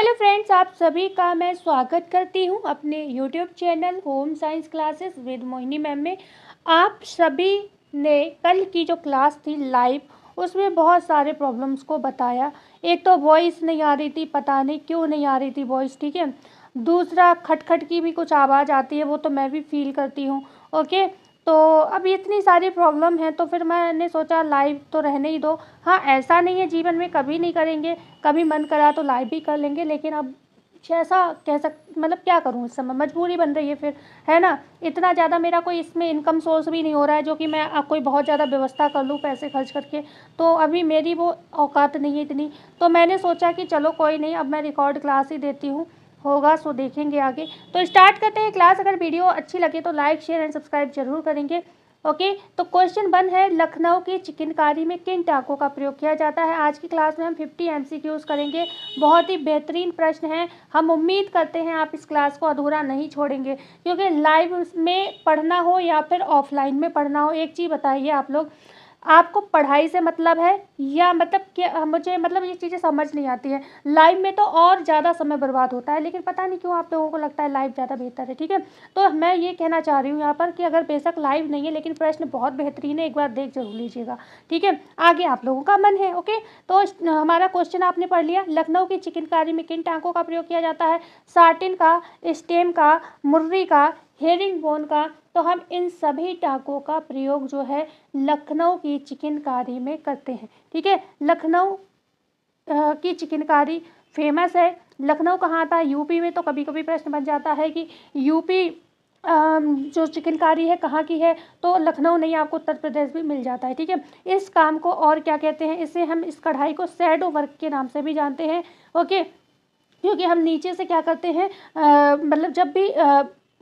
Hello friends, आप सभी का मैं स्वागत करती हूं अपने YouTube channel home science classes with Mohini ma'am में। आप सभी ने कल की जो क्लास थी लाइव, उसमें बहुत सारे प्रॉब्लम्स को बताया। एक तो वॉइस नहीं आ रही थी, पता नहीं क्यों नहीं आ रही थी वॉइस, ठीक है। दूसरा, खटखट की भी कुछ आवाज़ आती है, वो तो मैं भी फील करती हूँ। ओके, तो अब इतनी सारी प्रॉब्लम है तो फिर मैंने सोचा लाइव तो रहने ही दो। हाँ, ऐसा नहीं है जीवन में कभी नहीं करेंगे, कभी मन करा तो लाइव भी कर लेंगे, लेकिन अब ऐसा कह मतलब क्या करूँ, इस समय मजबूरी बन रही है फिर, है ना। इतना ज़्यादा मेरा कोई इसमें इनकम सोर्स भी नहीं हो रहा है जो कि मैं कोई बहुत ज़्यादा व्यवस्था कर लूँ पैसे खर्च करके। तो अभी मेरी वो औकात नहीं है इतनी। तो मैंने सोचा कि चलो कोई नहीं, अब मैं रिकॉर्ड क्लास ही देती हूँ, होगा सो देखेंगे आगे। तो स्टार्ट करते हैं क्लास। अगर वीडियो अच्छी लगे तो लाइक शेयर एंड सब्सक्राइब जरूर करेंगे। ओके, तो क्वेश्चन 1 है, लखनऊ की चिकनकारी में किन टाँकों का प्रयोग किया जाता है। आज की क्लास में हम 50 MCQs करेंगे। बहुत ही बेहतरीन प्रश्न हैं। हम उम्मीद करते हैं आप इस क्लास को अधूरा नहीं छोड़ेंगे, क्योंकि लाइव में पढ़ना हो या फिर ऑफलाइन में पढ़ना हो, एक चीज़ बताइए आप लोग, आपको पढ़ाई से मतलब है या मतलब क्या, मुझे मतलब ये चीज़ें समझ नहीं आती है। लाइव में तो और ज़्यादा समय बर्बाद होता है, लेकिन पता नहीं क्यों आप लोगों को लगता है लाइव ज़्यादा बेहतर है, ठीक है। तो मैं ये कहना चाह रही हूँ यहाँ पर कि अगर बेशक लाइव नहीं है लेकिन प्रश्न बहुत बेहतरीन है, एक बार देख जरूर लीजिएगा, ठीक है। आगे आप लोगों का मन है। ओके, तो हमारा क्वेश्चन आपने पढ़ लिया। लखनऊ की चिकनकारी में किन टाँकों का प्रयोग किया जाता है। साटिन का, स्टेम का, मुर्री का, हेरिंग बोन का। तो हम इन सभी टाँकों का प्रयोग जो है लखनऊ की चिकनकारी में करते हैं, ठीक है। लखनऊ की चिकनकारी फेमस है। लखनऊ कहाँ आता है, यूपी में। तो कभी कभी प्रश्न बन जाता है कि यूपी जो चिकनकारी है कहाँ की है, तो लखनऊ नहीं, आपको उत्तर प्रदेश भी मिल जाता है, ठीक है। इस काम को और क्या कहते हैं, इसे हम इस कढ़ाई को शैडो वर्क के नाम से भी जानते हैं। ओके, क्योंकि हम नीचे से क्या करते हैं, मतलब जब भी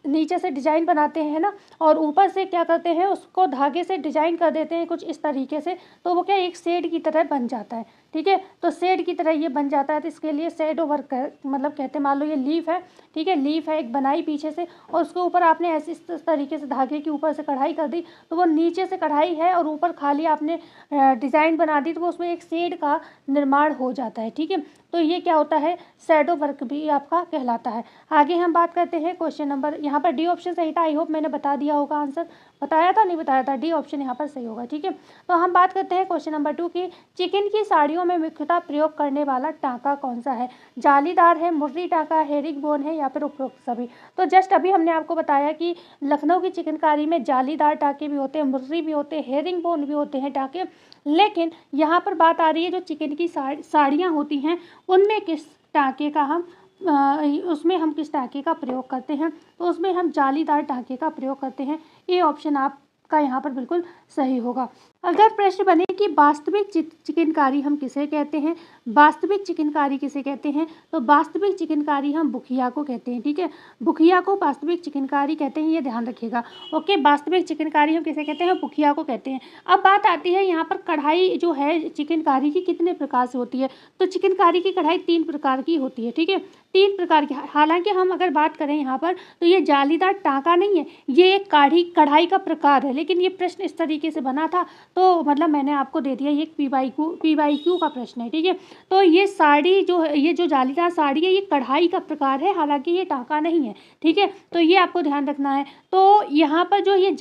नीचे से डिजाइन बनाते हैं ना, और ऊपर से क्या करते हैं, उसको धागे से डिजाइन कर देते हैं कुछ इस तरीके से, तो वो क्या एक शेड की तरह बन जाता है, ठीक है। तो शेड की तरह ये बन जाता है, तो इसके लिए शैडो वर्क मतलब कहते हैं। मान लो ये लीफ है, ठीक है, लीफ है एक बनाई पीछे से, और उसके ऊपर आपने ऐसे इस तरीके से धागे के ऊपर से कढ़ाई कर दी, तो वो नीचे से कढ़ाई है और ऊपर खाली आपने डिज़ाइन बना दी, तो वो उसमें एक शेड का निर्माण हो जाता है, ठीक है। तो ये क्या होता है, शैडो वर्क भी आपका कहलाता है। आगे हम बात करते हैं क्वेश्चन नंबर, यहाँ पर डी ऑप्शन सही था, आई होप मैंने बता दिया होगा आंसर, बताया था नहीं बताया था, डी ऑप्शन यहाँ पर सही होगा, ठीक है। तो हम बात करते हैं क्वेश्चन नंबर 2 की, चिकन की साड़ियों में मुख्यतः प्रयोग करने वाला टाँका कौन सा है। जालीदार है, मुर्री टाँका, हेरिंग बोन है, या फिर उपरोक्त सभी। तो जस्ट अभी हमने आपको बताया कि लखनऊ की चिकनकारी में जालीदार टाँके भी होते हैं, मुर्री भी होते हैं, हेरिंग बोन भी होते हैं टाँके। लेकिन यहाँ पर बात आ रही है जो चिकन की साड़ियाँ होती हैं, उनमें किस टाँके का हम उसमें हम किस टाँके का प्रयोग करते हैं, तो उसमें हम जालीदार टाँके का प्रयोग करते हैं। ये ऑप्शन आपका यहाँ पर बिल्कुल सही होगा। अगर प्रश्न बने कि वास्तविक चिकनकारी हम किसे कहते हैं, वास्तविक चिकनकारी किसे कहते हैं, तो वास्तविक चिकनकारी हम बुखिया को कहते हैं, ठीक है। बुखिया को वास्तविक चिकनकारी कहते हैं, ये ध्यान रखिएगा। ओके, वास्तविक चिकनकारी हम किसे कहते हैं, बुखिया को कहते हैं। अब बात आती है यहाँ पर कढ़ाई जो है चिकनकारी की कितने प्रकार से होती है, तो चिकनकारी की कढ़ाई 3 प्रकार की होती है, ठीक है, 3 प्रकार की। हालांकि हम अगर बात करें यहाँ पर तो ये जालीदार टाँका नहीं है, ये एक कढ़ाई का प्रकार है, लेकिन ये प्रश्न इस तरीके से बना था तो मतलब मैंने आपको दे दिया, ये PYQ का प्रश्न है, ठीक है। तो ये साड़ी जो है, ये जो जालीदार साड़ी है, ये कढ़ाई का प्रकार है, हालांकि ये टाँका नहीं है, ठीक है। तो ये आपको ध्यान रखना है। तो यहाँ पर जो ये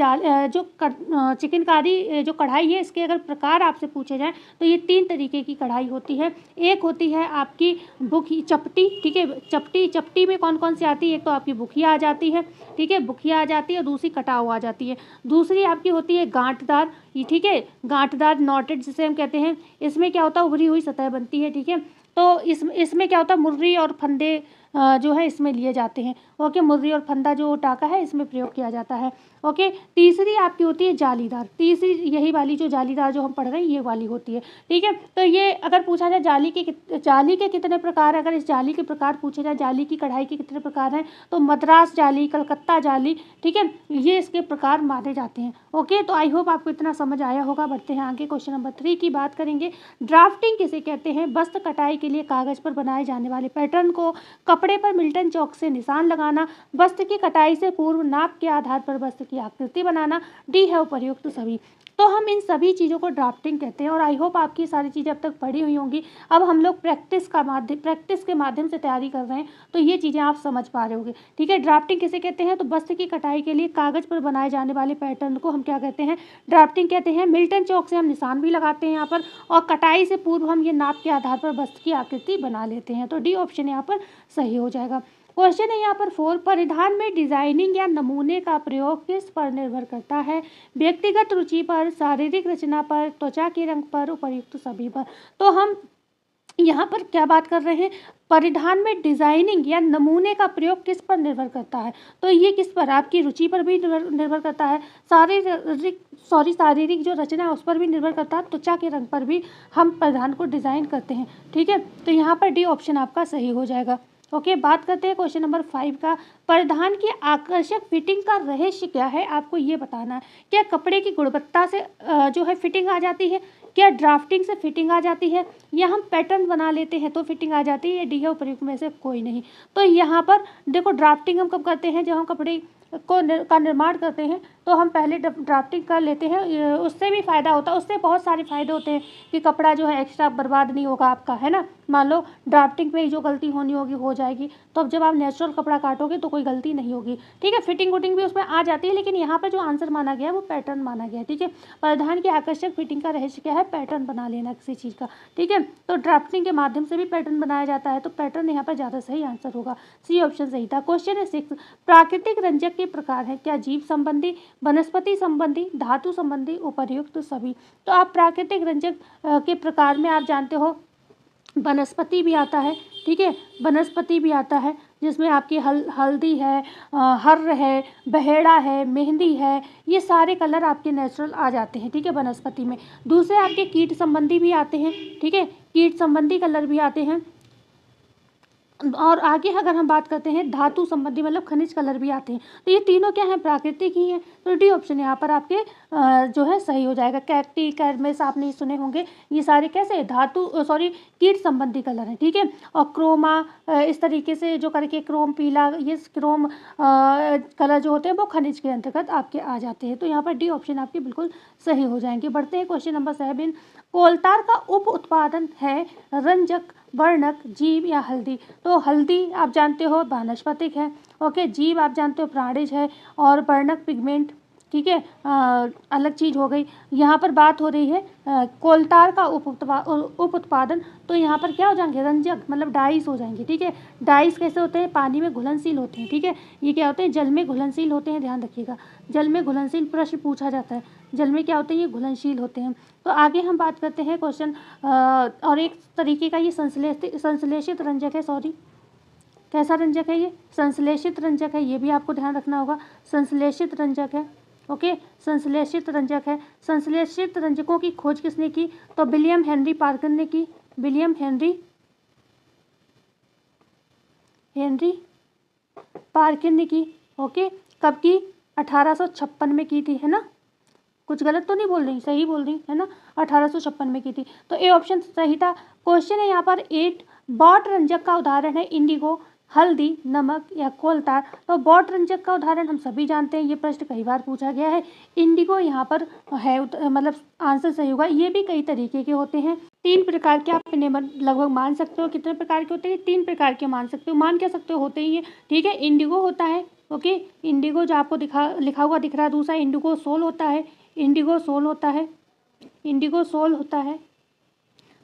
चिकनकारी जो कढ़ाई है, इसके अगर प्रकार आपसे पूछे जाए तो ये 3 तरीके की कढ़ाई होती है। एक होती है आपकी चपटी, ठीक है। चपटी में कौन कौन सी आती है, एक तो आपकी बुखिया आ जाती है, ठीक है, बुखिया आ जाती है, दूसरी कटाव आ जाती है। दूसरी आपकी होती है गांठदार, ठीक है, गांठदार नॉटेड जिसे हम कहते हैं। इसमें क्या होता है, उभरी हुई सतह बनती है, ठीक है। तो इसमें क्या होता है, मुर्री और फंदे जो है इसमें लिए जाते हैं। ओके, मुर्री और फंदा जो टाँका है इसमें प्रयोग किया जाता है। ओके, तीसरी आपकी होती है जालीदार, तीसरी यही वाली जो जालीदार जो हम पढ़ रहे हैं ये वाली होती है, ठीक है। तो ये अगर पूछा जाए जाली के कितने प्रकार है, अगर इस जाली के प्रकार पूछे जाए, जाली की कढ़ाई के कितने प्रकार हैं, तो मद्रास जाली, कलकत्ता जाली, ठीक है, ये इसके प्रकार माने जाते हैं। ओके, तो आई होप आपको इतना समझ आया होगा। बढ़ते हैं आगे, क्वेश्चन नंबर 3 की बात करेंगे। ड्राफ्टिंग किसे कहते हैं, वस्त्र कटाई के लिए कागज पर बनाए जाने वाले पैटर्न को कपड़े पर मिल्टन चौक से निशान लगाना, वस्त्र की कटाई से पूर्व नाप के आधार पर वस्त्र की आकृति बनाना, डी है उपर्युक्त सभी। तो हम इन सभी चीज़ों को ड्राफ्टिंग कहते हैं। और आई होप आपकी सारी चीज़ें अब तक पढ़ी हुई होंगी। अब हम लोग प्रैक्टिस के माध्यम से तैयारी कर रहे हैं, तो ये चीज़ें आप समझ पा रहे होंगे। ठीक है, ड्राफ्टिंग किसे कहते हैं? तो वस्त्र की कटाई के लिए कागज़ पर बनाए जाने वाले पैटर्न को हम क्या कहते हैं? ड्राफ्टिंग कहते हैं। मिल्टन चौक से हम निशान भी लगाते हैं यहाँ पर, और कटाई से पूर्व हम ये नाप के आधार पर वस्त्र की आकृति बना लेते हैं। तो डी ऑप्शन यहाँ पर सही हो जाएगा। क्वेश्चन है यहाँ पर 4, परिधान में डिजाइनिंग या नमूने का प्रयोग किस पर निर्भर करता है? व्यक्तिगत रुचि पर, शारीरिक रचना पर, त्वचा के रंग पर, उपर्युक्त सभी पर। तो हम यहाँ पर क्या बात कर रहे हैं? परिधान में डिजाइनिंग या नमूने का प्रयोग किस पर निर्भर करता है? तो ये किस पर? आपकी रुचि पर भी निर्भर करता है, शारीरिक जो रचना है उस पर भी निर्भर करता है, त्वचा के रंग पर भी हम परिधान को डिजाइन करते हैं। ठीक है, तो यहाँ पर डी ऑप्शन आपका सही हो जाएगा। ओके, बात करते हैं क्वेश्चन नंबर 5 का। परिधान की आकर्षक फिटिंग का रहस्य क्या है? आपको ये बताना है। क्या कपड़े की गुणवत्ता से जो है फिटिंग आ जाती है? क्या ड्राफ्टिंग से फिटिंग आ जाती है? या हम पैटर्न बना लेते हैं तो फिटिंग आ जाती है? या डी है उपयुक्त में से कोई नहीं? तो यहाँ पर देखो, ड्राफ्टिंग हम कब करते हैं? जब हम कपड़े का निर्माण करते हैं तो हम पहले ड्राफ्टिंग कर लेते हैं। उससे भी फ़ायदा होता है, उससे बहुत सारे फ़ायदे होते हैं कि कपड़ा जो है एक्स्ट्रा बर्बाद नहीं होगा आपका, है ना। मान लो ड्राफ्टिंग में ही जो गलती होनी होगी हो जाएगी, तो अब जब आप नेचुरल कपड़ा काटोगे तो कोई गलती नहीं होगी। ठीक है, फिटिंग वुटिंग भी उसमें आ जाती है, लेकिन यहाँ पर जो आंसर माना गया है वो पैटर्न माना गया है। ठीक है, परिधान की आकर्षक फिटिंग का रहस्य क्या है? पैटर्न बना लेना किसी चीज़ का। ठीक है, तो ड्राफ्टिंग के माध्यम से भी पैटर्न बनाया जाता है, तो पैटर्न यहाँ पर ज़्यादा सही आंसर होगा। सी ऑप्शन सही था। क्वेश्चन है 6, प्राकृतिक रंजक के प्रकार है? क्या जीव संबंधी, वनस्पति संबंधी, धातु संबंधी, उपर्युक्त सभी। तो आप प्राकृतिक रंजक के प्रकार में आप जानते हो वनस्पति भी आता है। ठीक है, वनस्पति भी आता है जिसमें आपकी हल्दी है, हर्र है, बहेड़ा है, मेहंदी है, ये सारे कलर आपके नेचुरल आ जाते हैं। ठीक है, वनस्पति में। दूसरे आपके कीट संबंधी भी आते हैं। ठीक है, कीट संबंधी कलर भी आते हैं। और आगे अगर हम बात करते हैं धातु संबंधी, मतलब खनिज कलर भी आते हैं। तो ये तीनों क्या हैं? प्राकृतिक ही हैं। तो डी ऑप्शन यहाँ पर आपके जो है सही हो जाएगा। कैक्टी, कैडमेस आपने सुने होंगे, ये सारे कैसे कीट संबंधी कलर हैं। ठीक है, और क्रोमा इस तरीके से जो करके क्रोम पीला, ये क्रोम कलर जो होते हैं वो खनिज के अंतर्गत आपके आ जाते हैं। तो यहाँ पर डी ऑप्शन आपके बिल्कुल सही हो जाएंगे। बढ़ते हैं क्वेश्चन नंबर 7, कोलतार का उप उत्पादन है रंजक, वर्णक, जीव या हल्दी। तो हल्दी आप जानते हो वानस्पतिक है। ओके, जीव आप जानते हो प्राणिज है, और वर्णक पिगमेंट। ठीक है, अलग चीज़ हो गई। यहाँ पर बात हो रही है कोलतार का उप उत्पादन, तो यहाँ पर क्या हो जाएंगे? रंजक, मतलब डाइस हो जाएंगे। ठीक है, डाइस कैसे होते हैं? पानी में घुलनशील होते हैं। ठीक है, ये क्या होते हैं? जल में घुलनशील होते हैं, ध्यान रखिएगा। जल में घुलनशील प्रश्न पूछा जाता है, जल में क्या होते हैं? ये घुलनशील होते हैं। तो आगे हम बात करते हैं क्वेश्चन, और एक तरीके का ये संश्लेषित रंजक है। कैसा रंजक है ये? संश्लेषित रंजक है, ये भी आपको ध्यान रखना होगा। संश्लेषित रंजक है। ओके, संश्लेषित रंजक है। संश्लेषित रंजकों की खोज किसने की? तो विलियम हेनरी पार्कर ने की। विलियम हेनरी पार्कर ने की। ओके, कब की? 1856 में की थी, है ना। कुछ गलत तो नहीं बोल रही, सही बोल रही है ना। 1856 में की थी, तो ए ऑप्शन सही था। क्वेश्चन है यहाँ पर 8, बॉट रंजक का उदाहरण है इंडिगो, हल्दी, नमक या कोलतार। तो बॉट रंजक का उदाहरण हम सभी जानते हैं, ये प्रश्न कई बार पूछा गया है। इंडिगो यहाँ पर है, मतलब आंसर सही होगा। ये भी कई तरीके के होते हैं, 3 प्रकार के आप इन्हें लगभग मान सकते हो। कितने प्रकार के होते हैं? 3 प्रकार के मान सकते हो, मान क्या सकते हो, होते ही है। ठीक है, इंडिगो होता है। ओके, इंडिगो जो आपको लिखा हुआ दिख रहा है। दूसरा इंडिगो सोल होता है। इंडिगो सोल होता है।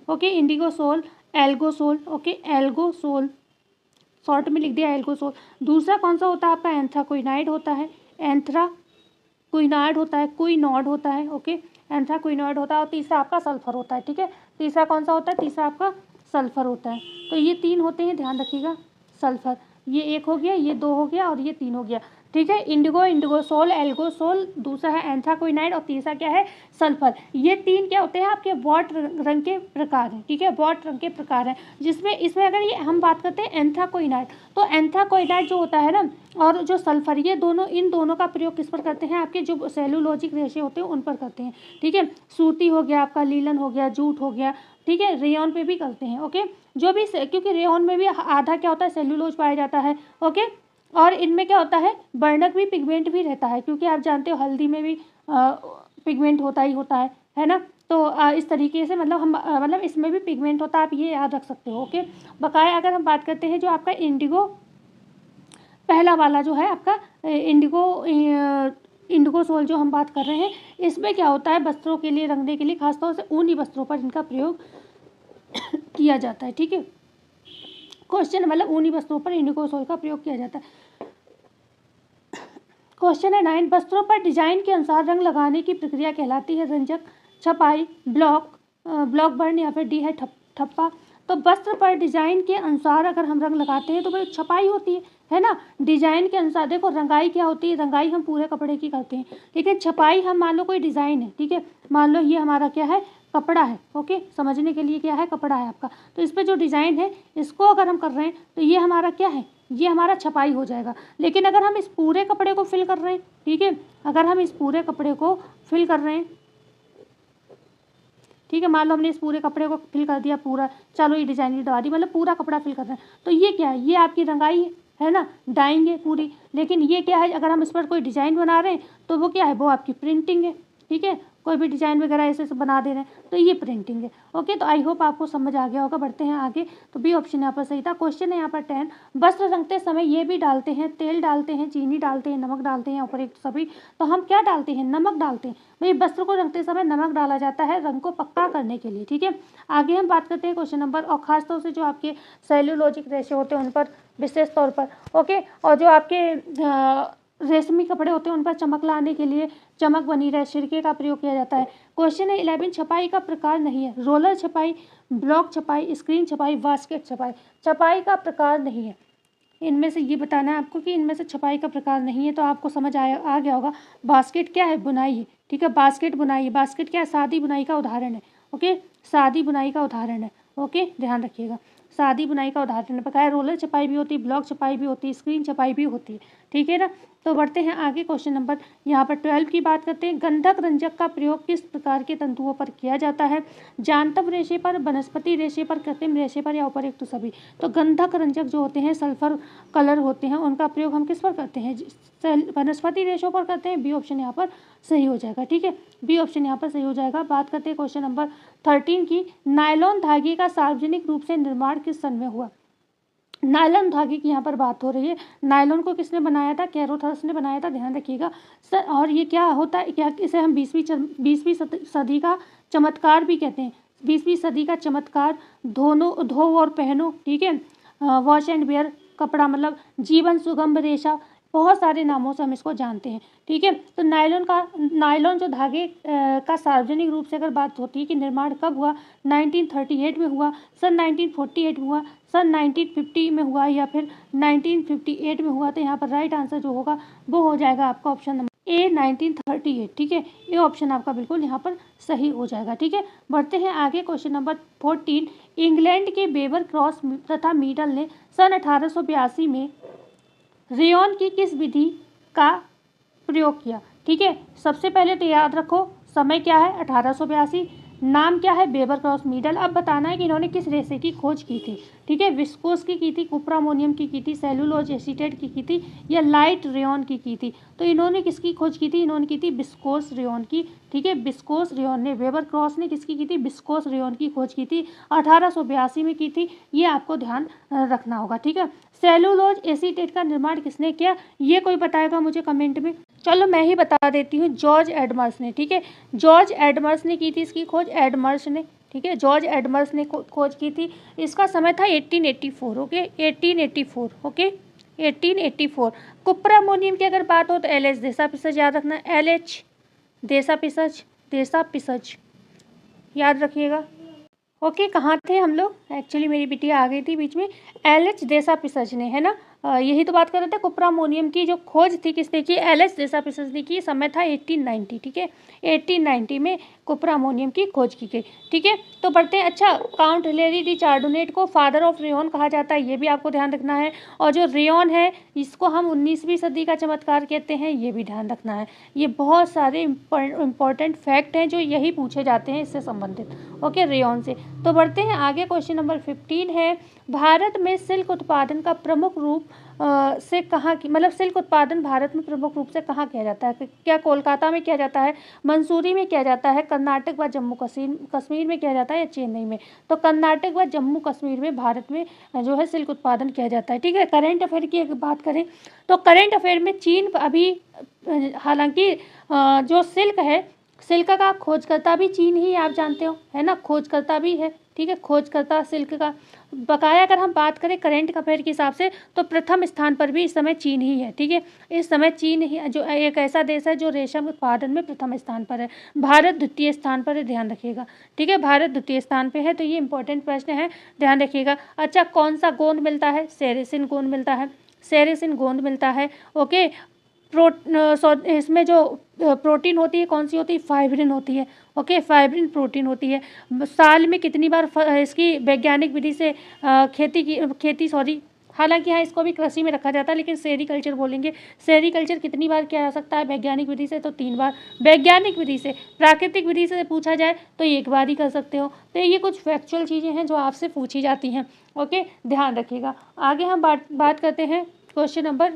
Okay, indigo soul, algo soul. Okay, algo soul short में लिख दिया, एल्गो सोल। दूसरा कौन सा होता है आपका? एंथ्राक्विनाइड होता है। एंथ्राक्विनाइड होता है, क्विनॉड होता है। ओके, एंथ्राक्विनॉड होता है। और तीसरा आपका सल्फर होता है। ठीक है, तीसरा कौन सा होता है? तीसरा आपका सल्फर होता है। तो ये 3 होते हैं, ध्यान रखिएगा। सल्फर, ये 1 हो गया, ये 2 हो गया, और ये 3 हो गया। ठीक है, इंडिगो सोल, एल्गो सोल, दूसरा है एंथ्राक्विनाइड, और तीसरा क्या है? सल्फर। ये 3 क्या होते हैं? आपके वॉट रंग के प्रकार हैं। ठीक है, वॉट रंग के प्रकार हैं, जिसमें इसमें अगर ये हम बात करते हैं एंथ्राक्विनाइड, तो एंथ्राक्विनाइड जो होता है ना, और जो सल्फर, ये दोनों, इन दोनों का प्रयोग किस पर करते हैं? आपके जो सेलुलोजिक रेशे होते हैं उन पर करते हैं। ठीक है, सूती हो गया आपका, लीलन हो गया, जूट हो गया। ठीक है, रेयॉन पे भी करते हैं। ओके, जो भी, क्योंकि रेयॉन में भी आधा क्या होता है? सेलुलोज पाया जाता है। ओके, और इनमें क्या होता है? वर्णक भी, पिगमेंट भी रहता है, क्योंकि आप जानते हो हल्दी में भी पिगमेंट होता ही होता है ना। तो इस तरीके से मतलब हम मतलब इसमें भी पिगमेंट होता है, आप ये याद रख सकते हो। ओके, बकाया अगर हम बात करते हैं जो आपका इंडिगो पहला वाला जो है आपका इंडिगो सोल जो हम बात कर रहे हैं, इसमें क्या होता है, वस्त्रों के लिए रंगने के लिए खासतौर से ऊनी वस्त्रों पर इनका प्रयोग किया जाता है। ठीक है, क्वेश्चन मतलब ऊनी वस्त्रों पर इंडिगो सोल का प्रयोग किया जाता है। क्वेश्चन है 9, वस्त्रों पर डिजाइन के अनुसार रंग लगाने की प्रक्रिया कहलाती है रंजक, छपाई, ब्लॉक बर्न या फिर डी है ठप्पा। तो वस्त्र पर डिजाइन के अनुसार अगर हम रंग लगाते हैं तो भाई छपाई होती है ना। डिजाइन के अनुसार देखो, रंगाई क्या होती है, रंगाई हम पूरे कपड़े की करते हैं, लेकिन छपाई हम मान लो कोई डिज़ाइन है, ठीक है, मान लो ये हमारा क्या है, कपड़ा है। ओके, समझने के लिए क्या है, कपड़ा है आपका, तो इस पर जो डिज़ाइन है इसको अगर हम कर रहे हैं तो ये हमारा क्या है, ये हमारा छपाई हो जाएगा। लेकिन अगर हम इस पूरे कपड़े को फिल कर रहे हैं, ठीक है, अगर हम इस पूरे कपड़े को फिल कर रहे हैं, ठीक है, मान लो हमने इस पूरे कपड़े को फिल कर दिया पूरा, चलो ये डिजाइन दबा दी, मतलब पूरा कपड़ा फिल कर रहे हैं, तो ये क्या है, ये आपकी रंगाई है ना, डाइंग है पूरी। लेकिन ये क्या है, अगर हम इस पर कोई डिज़ाइन बना रहे हैं तो वो क्या है, वो आपकी प्रिंटिंग है। ठीक है, कोई भी डिज़ाइन वगैरह ऐसे बना दे रहे हैं तो ये प्रिंटिंग है। ओके, तो आई होप आपको समझ आ गया होगा। बढ़ते हैं आगे, तो बी ऑप्शन यहाँ पर सही था। क्वेश्चन है यहाँ पर 10, वस्त्र रंगते समय ये भी डालते हैं, तेल डालते हैं, चीनी डालते हैं, नमक डालते हैं, ऊपर एक सभी, तो हम क्या डालते हैं, नमक डालते हैं। भाई वस्त्र को रंगते समय नमक डाला जाता है रंग को पक्का करने के लिए। ठीक है, आगे हम बात करते हैं क्वेश्चन नंबर, और खासतौर से जो आपके सेल्यूलोजिक रेशे होते हैं उन पर विशेष तौर पर। ओके, और जो आपके रेशमी कपड़े होते हैं उन पर चमक लाने के लिए, चमक बनी रहे, सिरके का प्रयोग किया जाता है। क्वेश्चन है 11, छपाई का प्रकार नहीं है, रोलर छपाई, ब्लॉक छपाई, स्क्रीन छपाई, बास्केट छपाई। छपाई का प्रकार नहीं है, इनमें से ये बताना है आपको कि इनमें से छपाई का प्रकार नहीं है, तो आपको समझ आ गया होगा। बास्केट क्या है, बुनाई है। ठीक है, बास्केट बुनाई है, बास्केट क्या है, सादी बुनाई का उदाहरण है। ओके, सादी बुनाई का उदाहरण है। ओके, ध्यान रखिएगा, सादी बुनाई का उदाहरण बकाया रोलर छपाई भी होती है, ब्लॉक छपाई भी होती है, स्क्रीन छपाई भी होती है। ठीक है ना, तो बढ़ते हैं आगे, क्वेश्चन नंबर यहाँ पर 12 की बात करते हैं। गंधक रंजक का प्रयोग किस प्रकार के तंतुओं पर किया जाता है, जांतव रेशे पर, वनस्पति रेशे पर, कृत्रिम रेशे पर, या उपरोक्त तो सभी। तो गंधक रंजक जो होते हैं, सल्फर कलर होते हैं, उनका प्रयोग हम किस पर करते हैं, वनस्पति रेशों पर करते हैं। बी ऑप्शन यहाँ पर सही हो जाएगा। ठीक है, बी ऑप्शन यहाँ पर सही हो जाएगा। बात करते हैं क्वेश्चन नंबर 13 की, नायलॉन धागे का सार्वजनिक रूप से निर्माण किस सन में हुआ। नायलॉन धागे की यहाँ पर बात हो रही है। नायलॉन को किसने बनाया था, कैरोथर्स ने बनाया था, ध्यान रखिएगा सर। और ये क्या होता है, क्या इसे हम 20वीं सदी का चमत्कार भी कहते हैं। 20वीं सदी का चमत्कार, धो और पहनो। ठीक है, वॉश एंड वेयर, कपड़ा मतलब जीवन सुगम रेशा, बहुत सारे नामों से हम इसको जानते हैं। ठीक है, तो नायलॉन जो धागे का सार्वजनिक रूप से अगर बात होती है कि निर्माण कब हुआ, 1938 में हुआ, सन 1948 में हुआ, सन 1950 में हुआ, या फिर 1958 में हुआ। तो यहाँ पर राइट आंसर जो होगा वो हो जाएगा आपका ऑप्शन नंबर ए, 1938। ठीक है, ये ऑप्शन आपका बिल्कुल यहाँ पर सही हो जाएगा। ठीक है, बढ़ते हैं आगे, क्वेश्चन नंबर 14, इंग्लैंड के बेवर क्रॉस तथा मीडल ने सन 1882 में रेयॉन की किस विधि का प्रयोग किया। ठीक है, सबसे पहले तो याद रखो समय क्या है, 1882, नाम क्या है, बेवर क्रॉस मीडल। अब बताना है कि इन्होंने किस रेशे की खोज की थी। ठीक है, विस्कोस की थी, कुप्रामोनियम की थी, सेलुलोज एसीटेट की थी, या लाइट रेयॉन की थी। तो इन्होंने किसकी खोज की थी, इन्होंने की थी विस्कोस रेयॉन की। ठीक है, विस्कोस रेयॉन ने, बेवर क्रॉस ने किसकी की थी, विस्कोस रेयॉन की खोज की थी, 1882 में की थी। ये आपको ध्यान रखना होगा। ठीक है, सेलुलोज एसीटेट का निर्माण किसने किया, ये कोई बताएगा मुझे कमेंट में। चलो मैं ही बता देती हूँ, जॉर्ज एडमर्स ने। ठीक है, जॉर्ज एडमर्स ने की थी इसकी खोज, एडमर्स ने। ठीक है, जॉर्ज एडमर्स ने खोज की थी। इसका समय था 1884। ओके, 1884। ओके, 1884। कुप्रामोनियम की अगर बात हो तो LH देसापिसज याद रखना, LH देसापिसज याद रखिएगा। ओके, कहाँ थे हम लोग, एक्चुअली मेरी बिटिया आ गई थी बीच में। LH देसापिसज ने, है ना, यही तो बात कर रहे थे। कुप्रामोनियम की जो खोज थी किसने की, LH देसापिसज ने की। समय था 1890। ठीक है, 1890 में कुप्रामोनियम की खोज की गई। ठीक है, तो बढ़ते हैं। अच्छा, काउंट हिलेरी डी चार्डोनेट को फादर ऑफ रेयॉन कहा जाता है, ये भी आपको ध्यान रखना है। और जो रेयॉन है इसको हम 19वीं सदी का चमत्कार कहते हैं, ये भी ध्यान रखना है। ये बहुत सारे इंपॉर्टेंट फैक्ट हैं जो यही पूछे जाते हैं इससे संबंधित। ओके, रेयॉन से। तो बढ़ते हैं आगे, क्वेश्चन नंबर 15 है, भारत में सिल्क उत्पादन का प्रमुख रूप से कहाँ की मतलब सिल्क उत्पादन भारत में प्रमुख रूप से कहाँ किया जाता है? क्या कोलकाता में किया जाता है, मंसूरी में किया जाता है, कर्नाटक व जम्मू कश्मीर में किया जाता है या चेन्नई में? तो कर्नाटक व जम्मू कश्मीर में भारत में जो है सिल्क उत्पादन किया जाता है। ठीक है, करेंट अफेयर की अगर बात करें तो करेंट अफेयर में चीन अभी हालांकि जो सिल्क है, सिल्क का खोजकर्ता भी चीन ही, आप जानते हो, है ना, खोजकर्ता भी है। ठीक है, खोजकर्ता सिल्क का। बकाया अगर हम बात करें करेंट अफेयर के हिसाब से तो प्रथम स्थान पर भी इस समय चीन ही है। ठीक है, इस समय चीन ही जो एक ऐसा देश है जो रेशम उत्पादन में प्रथम स्थान पर है। भारत द्वितीय स्थान पर है, ध्यान रखिएगा। ठीक है, भारत द्वितीय स्थान पे है, तो ये इंपॉर्टेंट प्रश्न है, ध्यान रखिएगा। अच्छा, कौन सा गोंद मिलता है? सेरेसिन गोंद मिलता है, सेरेसिन गोंद मिलता है। ओके, इसमें जो प्रोटीन होती है कौन सी होती है? फाइब्रिन होती है। ओके, फाइब्रिन प्रोटीन होती है। साल में कितनी बार इसकी वैज्ञानिक विधि से खेती हालांकि यहाँ इसको भी कृषि में रखा जाता है, लेकिन सेरीकल्चर बोलेंगे। सेरीकल्चर कितनी बार किया जा सकता है वैज्ञानिक विधि से? तो 3 बार वैज्ञानिक विधि से। प्राकृतिक विधि से पूछा जाए तो 1 बार ही कर सकते हो। तो ये कुछ फैक्चुअल चीज़ें हैं जो आपसे पूछी जाती हैं। ओके, ध्यान रखिएगा। आगे हम बात करते हैं क्वेश्चन नंबर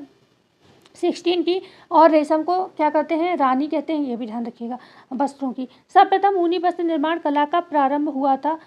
16 की। और रेशम को क्या कहते हैं? रानी कहते हैं, ये भी ध्यान रखिएगा। वस्त्रों की सर्वप्रथम ऊनी वस्त्र निर्माण कला का प्रारंभ हुआ था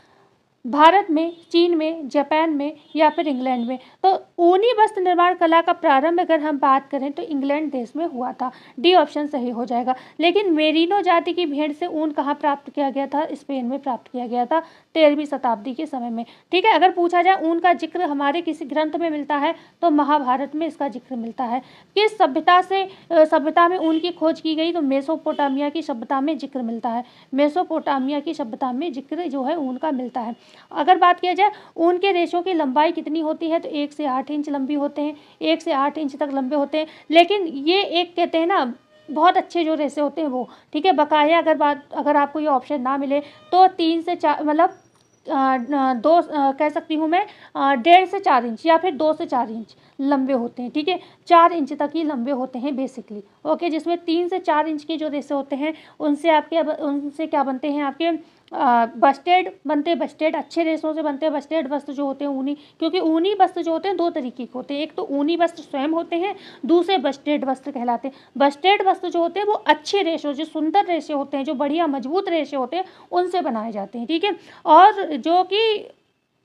भारत में, चीन में, जापान में या फिर इंग्लैंड में? तो ऊनी वस्त्र निर्माण कला का प्रारंभ अगर हम बात करें तो इंग्लैंड देश में हुआ था। डी ऑप्शन सही हो जाएगा। लेकिन मेरिनो जाति की भेड़ से ऊन कहाँ प्राप्त किया गया था? स्पेन में प्राप्त किया गया था 13वीं शताब्दी के समय में। ठीक है, अगर पूछा जाए ऊन का जिक्र हमारे किसी ग्रंथ में मिलता है तो महाभारत में इसका जिक्र मिलता है। किस सभ्यता में ऊन की खोज की गई? तो मेसोपोटामिया की सभ्यता में जिक्र मिलता है। मेसोपोटामिया की सभ्यता में जिक्र जो है ऊन का मिलता है। अगर बात किया जाए ऊन के रेशों की लंबाई कितनी होती है? तो 1 से 8 इंच लंबी होते हैं, 1 से 8 इंच तक लंबे होते हैं। लेकिन ये एक कहते हैं ना बहुत अच्छे जो रेशे होते हैं वो। ठीक है, बकाया अगर आपको ये ऑप्शन ना मिले तो 3 से 4 मतलब कह सकती हूँ मैं 1.5 से 4 इंच या फिर 2 से 4 इंच लंबे होते हैं। ठीक है, 4 इंच तक ही लंबे होते हैं बेसिकली। ओके, जिसमें 3 से 4 इंच के जो रेशे होते हैं उनसे क्या बनते हैं आपके बस्टेड बनते हैं। बस्टेड अच्छे रेशों से बनते हैं बस्टेड वस्त्र जो होते हैं ऊनी, क्योंकि ऊनी वस्त्र जो होते हैं 2 तरीके के होते हैं। एक तो ऊनी वस्त्र स्वयं होते हैं, दूसरे बस्टेड वस्त्र कहलाते हैं। बस्टेड वस्त्र जो होते हैं वो अच्छे रेशों, जो सुंदर रेशे होते हैं, जो बढ़िया मजबूत रेशे होते हैं, उनसे बनाए जाते हैं। ठीक है, और जो कि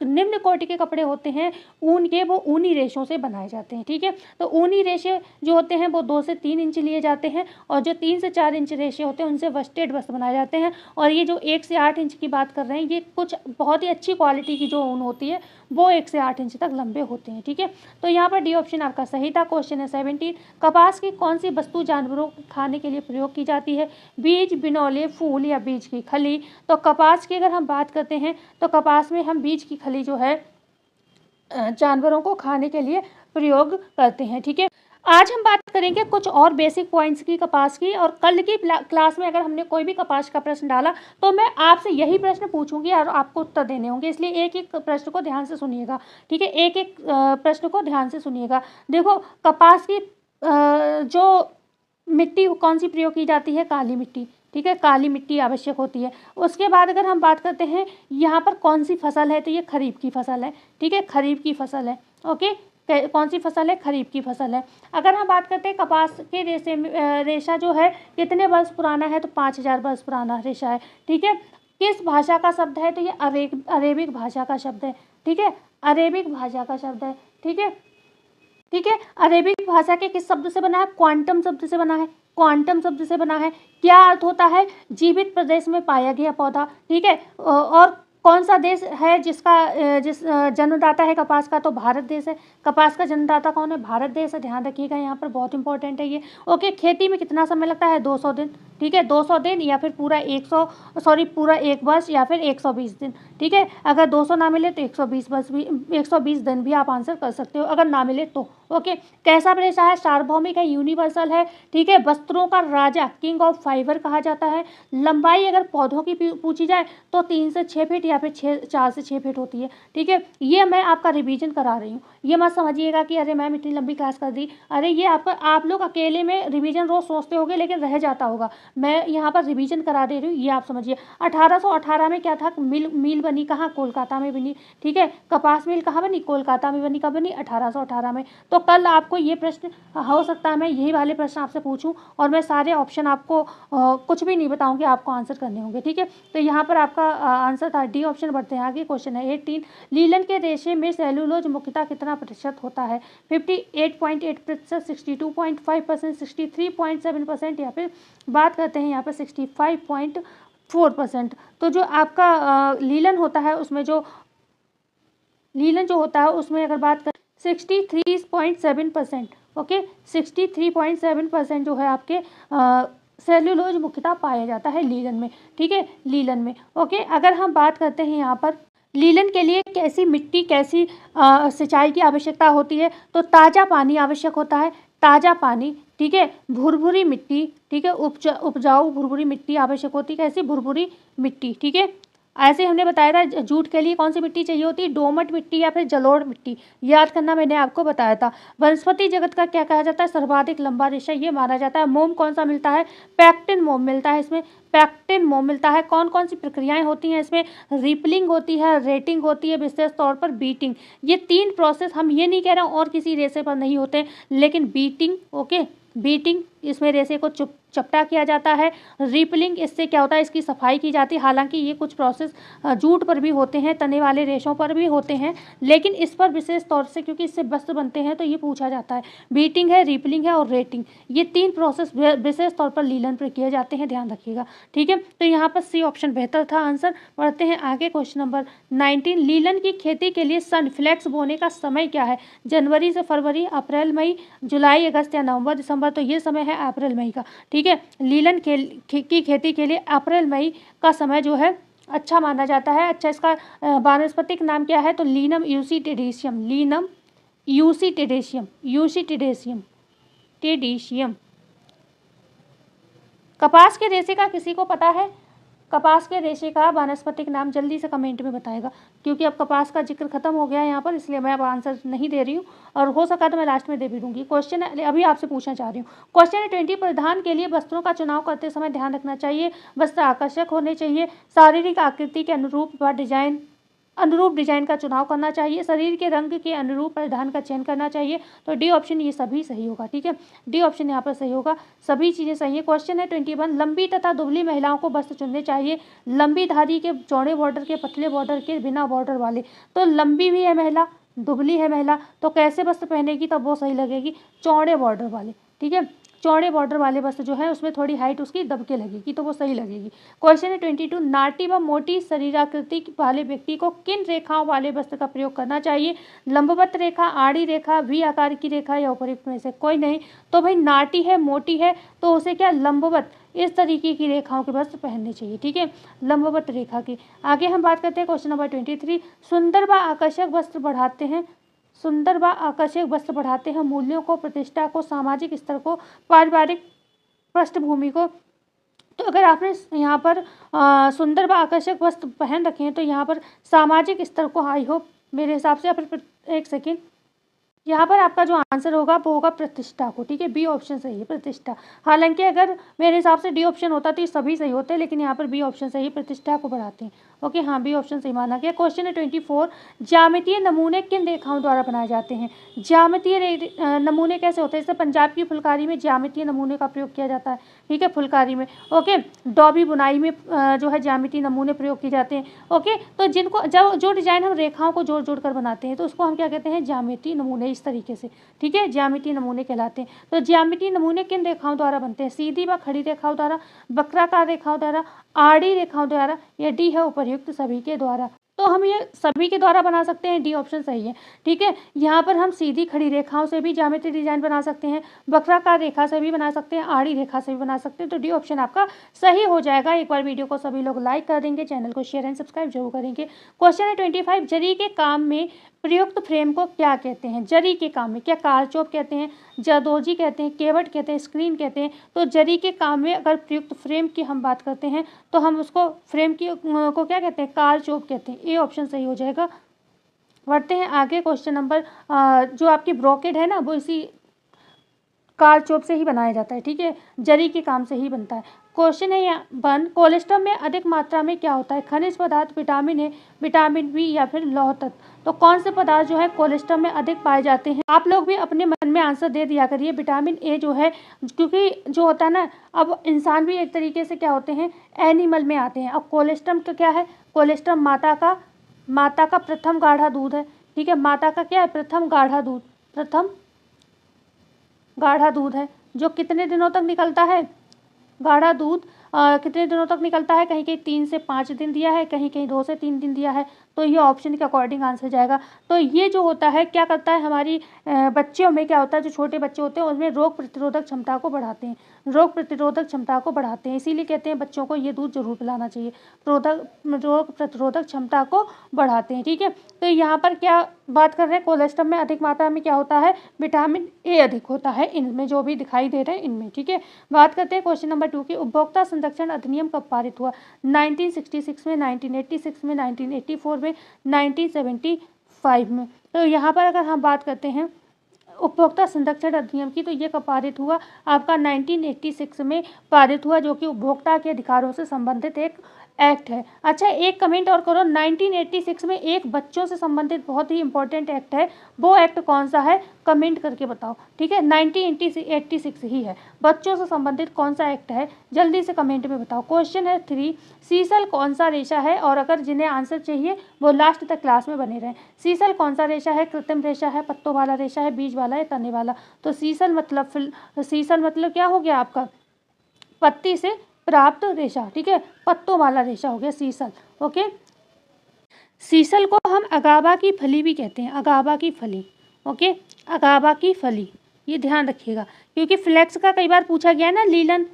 निम्न कोटि के कपड़े होते हैं ऊन के, वो ऊनी रेशों से बनाए जाते हैं। ठीक है, तो ऊनी रेशे जो होते हैं वो 2 से 3 इंच लिए जाते हैं, और जो 3 से 4 इंच रेशे होते हैं उनसे वस्टेड वस्त्र बनाए जाते हैं। और ये जो 1 से 8 इंच की बात कर रहे हैं, ये कुछ बहुत ही अच्छी क्वालिटी की जो ऊन होती है वो 1 से 8 इंच तक लंबे होते हैं। ठीक है, तो यहाँ पर डी ऑप्शन आपका सही था। क्वेश्चन है 17, कपास की कौन सी वस्तु जानवरों को खाने के लिए प्रयोग की जाती है? बीज, बिनौले, फूल या बीज की खली? तो कपास की अगर हम बात करते हैं तो कपास में हम बीज की खली जो है जानवरों को खाने के लिए प्रयोग करते हैं। ठीक है, आज हम बात करेंगे कुछ और बेसिक पॉइंट्स की कपास की। और कल की क्लास में अगर हमने कोई भी कपास का प्रश्न डाला तो मैं आपसे यही प्रश्न पूछूंगी और आपको उत्तर देने होंगे, इसलिए एक एक प्रश्न को ध्यान से सुनिएगा। ठीक है, एक एक प्रश्न को ध्यान से सुनिएगा। देखो, कपास की जो मिट्टी कौन सी प्रयोग की जाती है? काली मिट्टी। ठीक है, काली मिट्टी आवश्यक होती है। उसके बाद अगर हम बात करते हैं यहाँ पर कौन सी फसल है, तो ये खरीफ की फसल है। ठीक है, खरीफ की फसल है। ओके, कौन सी फसल है? खरीफ की फसल है। अगर हम बात करते हैं कपास के रेशा जो है कितने वर्ष पुराना है? तो 5000 वर्ष पुराना रेशा है। ठीक है, किस भाषा का शब्द है? तो ये अरेबिक भाषा का शब्द है। ठीक है, अरेबिक भाषा का शब्द है। ठीक है, ठीक है, अरेबिक भाषा के किस शब्द से बना है? क्वांटम शब्द से बना है। क्वांटम शब्द से बना है। क्या अर्थ होता है? जीवित प्रदेश में पाया गया पौधा। ठीक है, और कौन सा देश है जिस जन्मदाता है कपास का? तो भारत देश है। कपास का जन्मदाता कौन है? भारत देश है। ध्यान रखिएगा, यहाँ पर बहुत इंपॉर्टेंट है ये। ओके, खेती में कितना समय लगता है? 200 दिन। ठीक है, 200 दिन या फिर पूरा 1 वर्ष या फिर 120 दिन। ठीक है, अगर 200 ना मिले तो 120 दिन भी आप आंसर कर सकते हो, अगर ना मिले तो। ओके, कैसा रेशा है? सार्वभौमिक है, यूनिवर्सल है। ठीक है, वस्त्रों का राजा, किंग ऑफ फाइबर कहा जाता है। लंबाई अगर पौधों की पूछी जाए तो 3 से 6 फीट या फिर 4 से 6 फीट होती है। ठीक है, ये मैं आपका रिवीजन करा रही हूँ, ये मत समझिएगा कि अरे मैम इतनी लंबी क्लास कर दी। अरे ये आप लोग अकेले में रिवीजन रोज सोचते होगे लेकिन रह जाता होगा, मैं यहाँ पर रिवीजन करा दे रही हूँ, ये आप समझिए। 1818 में क्या था? मील बनी कहाँ, कोलकाता में बनी, ठीक है। कपास मिल कहाँ बनी, कोलकाता में बनी, कब बनी, 1818 में। तो कल आपको ये प्रश्न हो सकता है मैं यही वाले प्रश्न आपसे पूछूं और मैं सारे ऑप्शन आपको कुछ भी नहीं बताऊंगी, आपको आंसर करने होंगे, ठीक है। तो यहाँ पर आपका आंसर था डी ऑप्शन। बढ़ते हैं आगे, क्वेश्चन है 18, लीलन के रेशे में सेलुलोज मुख्यतः कितना प्रतिशत होता है, 58.8%, 62.5%, 63.7% या फिर बात करते हैं यहाँ पर 65.4%। तो जो आपका लीलन होता है उसमें जो लीलन जो होता है उसमें अगर बात करें 63.7%, ओके, 63.7% जो है आपके सेल्यूलोज मुख्यतः पाया जाता है लीलन में, ठीक है, लीलन में, ओके। अगर हम बात करते हैं यहाँ पर लीलन के लिए कैसी मिट्टी, कैसी सिंचाई की आवश्यकता होती है, तो ताज़ा पानी आवश्यक होता है, ताज़ा पानी, ठीक है, भुरभुरी मिट्टी, ठीक है, उपजाऊ भुरभुरी मिट्टी आवश्यक होती है, कैसी, भुरभुरी मिट्टी, ठीक है। ऐसे हमने बताया था जूट के लिए कौन सी मिट्टी चाहिए होती है, दोमट मिट्टी या फिर जलोढ़ मिट्टी, याद करना मैंने आपको बताया था। वनस्पति जगत का क्या कहा जाता है, सर्वाधिक लंबा रेशा ये माना जाता है। मोम कौन सा मिलता है, पैक्टिन मोम मिलता है इसमें, पैक्टिन मोम मिलता है। कौन कौन सी प्रक्रियाएं होती हैं इसमें, रिपलिंग होती है, रेटिंग होती है, विशेष तौर पर बीटिंग। ये 3 प्रोसेस, हम ये नहीं कह रहे हैं और किसी रेशे पर नहीं होते, लेकिन बीटिंग, ओके, बीटिंग इसमें रेशे को चपटा किया जाता है। रिपलिंग, इससे क्या होता है, इसकी सफाई की जाती है। हालांकि ये कुछ प्रोसेस जूट पर भी होते हैं, तने वाले रेशों पर भी होते हैं, लेकिन इस पर विशेष तौर से क्योंकि इससे वस्त्र बनते हैं तो ये पूछा जाता है। बीटिंग है, रिपलिंग है और रेटिंग, ये 3 प्रोसेस विशेष तौर पर लीलन पर किए जाते हैं, ध्यान रखिएगा, ठीक है। तो यहाँ पर सी ऑप्शन बेहतर था आंसर। बढ़ते हैं आगे, क्वेश्चन नंबर 19, लीलन की खेती के लिए सनफ्लैक्स बोने का समय क्या है, जनवरी से फरवरी, अप्रैल मई, जुलाई अगस्त या नवंबर दिसंबर। तो ये समय है अप्रैल मई का, ठीक है। लीलन की खेती के लिए अप्रैल मई का समय जो है अच्छा माना जाता है। अच्छा, इसका वानस्पतिक नाम क्या है, तो लीनम यूसीटेडेशियम, लीनम यूसीटेडेशियम, टेडेशियम। कपास के रेशे का किसी को पता है, कपास के रेशे का वानस्पतिक नाम जल्दी से कमेंट में बताएगा, क्योंकि अब कपास का जिक्र खत्म हो गया है यहाँ पर, इसलिए मैं अब आंसर नहीं दे रही हूँ और हो सका तो मैं लास्ट में दे भी दूंगी। क्वेश्चन अभी आपसे पूछना चाह रही हूँ, क्वेश्चन है 20, परिधान के लिए वस्त्रों का चुनाव करते समय ध्यान रखना चाहिए, वस्त्र आकर्षक होने चाहिए, शारीरिक आकृति के अनुरूप डिजाइन का चुनाव करना चाहिए, शरीर के रंग के अनुरूप परिधान का चयन करना चाहिए। तो डी ऑप्शन ये सभी सही होगा, ठीक है, डी ऑप्शन यहाँ पर सही होगा, सभी चीज़ें सही है। क्वेश्चन है 21, लंबी तथा दुबली महिलाओं को वस्त्र चुनने चाहिए, लंबी धारी के, चौड़े बॉर्डर के, पतले बॉर्डर के, बिना बॉर्डर वाले। तो लंबी भी है महिला, दुबली है महिला, तो कैसे वस्त्र पहनेगी तब वो सही लगेगी, चौड़े बॉर्डर वाले, ठीक है, चौड़े बॉर्डर वाले वस्त्र जो है उसमें थोड़ी हाइट उसकी दब के लगेगी तो वो सही लगेगी। क्वेश्चन है 22, नाटी व मोटी शरीराकृति वाले व्यक्ति को किन रेखाओं वाले वस्त्र का प्रयोग करना चाहिए, लंबवत रेखा, आड़ी रेखा, वी आकार की रेखा या उपयुक्त में से कोई नहीं। तो भाई नाटी है, मोटी है, तो उसे क्या, लंबवत, इस तरीके की रेखाओं के वस्त्र पहनने चाहिए, ठीक है, लंबवत रेखा की। आगे हम बात करते हैं क्वेश्चन नंबर 23, सुंदर व आकर्षक वस्त्र बढ़ाते हैं, सुंदर व आकर्षक वस्त्र बढ़ाते हैं मूल्यों को, प्रतिष्ठा को, सामाजिक स्तर को, पारिवारिक पृष्ठभूमि को। तो अगर आपने यहाँ पर सुंदर व आकर्षक वस्त्र पहन रखे हैं तो यहाँ पर सामाजिक स्तर को, आई होप मेरे हिसाब से, या फिर एक सेकेंड, यहाँ पर आपका जो आंसर होगा वो होगा प्रतिष्ठा को, ठीक है, बी ऑप्शन सही है, प्रतिष्ठा। हालांकि अगर मेरे हिसाब से डी ऑप्शन होता तो ये सभी सही होते, लेकिन यहाँ पर बी ऑप्शन सही, प्रतिष्ठा को बढ़ाते हैं, ओके, हाँ, बी ऑप्शन सही माना गया। क्वेश्चन है 24, ज्यामितीय नमूने किन रेखाओं द्वारा बनाए जाते हैं, ज्यामितीय नमूने कैसे होते हैं, जैसे पंजाब की फुलकारी में ज्यामितीय नमूने का प्रयोग किया जाता है, ठीक है, फुलकारी में, ओके, डॉबी बुनाई में जो है ज्यामितीय नमूने प्रयोग किए जाते हैं, ओके। तो जिनको जो डिजाइन हम रेखाओं को जोड़ जोड़ कर बनाते हैं तो उसको हम क्या कहते हैं, ज्यामितीय नमूने, इस तरीके से, ठीक है, ज्यामितीय नमूने कहलाते हैं। तो ज्यामितीय नमूने किन रेखाओं द्वारा बनते हैं, सीधी व खड़ी रेखाओं द्वारा, वक्राकार रेखाओं द्वारा, आड़ी रेखाओं द्वारा, या डी है उपर्युक्त सभी के द्वारा। तो हम ये सभी के द्वारा बना सकते हैं, डी ऑप्शन सही है, ठीक है। यहाँ पर हम सीधी खड़ी रेखाओं से भी ज्यामितीय डिजाइन बना सकते हैं, वक्राकार रेखा से भी बना सकते हैं, आड़ी रेखा से भी बना सकते हैं, तो डी ऑप्शन आपका सही हो जाएगा। एक बार वीडियो को सभी लोग लाइक कर देंगे, चैनल को शेयर एंड सब्सक्राइब जरूर करेंगे। क्वेश्चन है 25, जरी के काम में प्रयुक्त फ्रेम को क्या कहते हैं, जरी के काम में क्या कारचौप कहते हैं, जरदोजी कहते हैं, केवट कहते हैं, स्क्रीन कहते हैं। तो जरी के काम में अगर प्रयुक्त फ्रेम की हम बात करते हैं तो हम उसको फ्रेम की को क्या कहते हैं, कारचौप कहते हैं, ए ऑप्शन सही हो जाएगा। बढ़ते हैं आगे, क्वेश्चन नंबर जो आपकी ब्रोकेड है ना वो इसी कारचोप से ही बनाया जाता है, ठीक है, जरी के काम से ही बनता है। क्वेश्चन है यहाँ 1, कोलेस्ट्रॉल में अधिक मात्रा में क्या होता है? खनिज पदार्थ, विटामिन ए, विटामिन बी या फिर लौह तत्व। तो कौन से पदार्थ जो है कोलेस्ट्रॉल में अधिक पाए जाते हैं? आप लोग भी अपने मन में आंसर दे दिया करिए। विटामिन ए जो है, क्योंकि जो होता है ना, अब इंसान भी एक तरीके से क्या होते हैं, एनिमल में आते हैं। अब कोलेस्ट्रॉल तो क्या है? कोलेस्ट्रॉल माता का प्रथम गाढ़ा दूध है, ठीक है, माता का क्या है? प्रथम गाढ़ा दूध है, जो कितने दिनों तक निकलता है? गाढ़ा दूध कितने दिनों तक निकलता है? कहीं कहीं 3 से 5 दिन दिया है, कहीं कहीं 2 से 3 दिन दिया है। तो ये ऑप्शन के अकॉर्डिंग आंसर जाएगा। तो ये जो होता है क्या करता है, हमारी बच्चों में क्या होता है, जो छोटे बच्चे होते हैं उसमें रोग प्रतिरोधक क्षमता को बढ़ाते हैं, इसीलिए कहते हैं बच्चों को ये दूध जरूर पिलाना चाहिए, रोग प्रतिरोधक क्षमता को बढ़ाते हैं, ठीक है। तो यहाँ पर क्या बात कर रहे हैं, कोलेस्ट्रॉल में अधिक मात्रा में क्या होता है? विटामिन ए अधिक होता है इनमें, जो भी दिखाई दे रहे हैं इनमें, ठीक है। बात करते हैं क्वेश्चन नंबर 2 की। उपभोक्ता संरक्षण अधिनियम कब पारित हुआ? 1966 में, 1986 में, 1984 में, 1975 में। तो यहाँ पर अगर हम बात करते हैं उपभोक्ता संरक्षण अधिनियम की, तो ये कब पारित हुआ? आपका 1986 में पारित हुआ, जो कि उपभोक्ता के अधिकारों से संबंधित एक एक्ट है। अच्छा, एक कमेंट और करो, 1986 में एक बच्चों से संबंधित बहुत ही इंपॉर्टेंट एक्ट है, वो एक्ट कौन सा है? कमेंट करके बताओ, ठीक है। 1986 ही है, बच्चों से संबंधित कौन सा एक्ट है, जल्दी से कमेंट में बताओ। क्वेश्चन है 3, सीसल कौन सा रेशा है? और अगर जिन्हें आंसर चाहिए वो लास्ट तक क्लास में बने रहें। सीसल कौन सा रेशा है? कृत्रिम रेशा है, पत्तों वाला रेशा है, बीज वाला है, तने वाला? तो सीसल मतलब क्या हो गया आपका? पत्ती से प्राप्त रेशा, ठीक है, पत्तों वाला रेशा हो गया सीसल, ओके। सीसल को हम अगावा की फली भी कहते हैं, अगावा की फली, ओके, अगावा की फली, ये ध्यान रखिएगा, क्योंकि फ्लेक्स का कई बार पूछा गया है ना, लीलन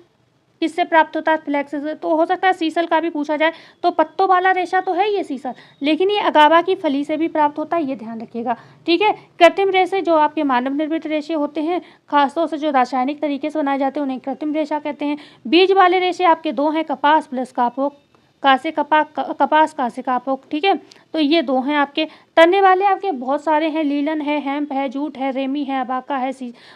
किससे प्राप्त होता है? फ्लेक्स से। तो हो सकता है सीसल का भी पूछा जाए, तो पत्तों वाला रेशा तो है ये सीसल, लेकिन ये अगावा की फली से भी प्राप्त होता है, ये ध्यान रखिएगा, ठीक है। कृत्रिम रेशे जो आपके मानव निर्मित रेशे होते हैं, खासतौर से जो रासायनिक तरीके से बनाए जाते हैं, उन्हें कृत्रिम रेशा कहते हैं। बीज वाले रेशे आपके 2 हैं, कपास प्लस कापोक, कपास कासे कापोक, ठीक है। तो ये 2 हैं आपके। तने वाले आपके बहुत सारे हैं, लीलन है, हेम्प है, जूट है, रेमी है, अबाका है,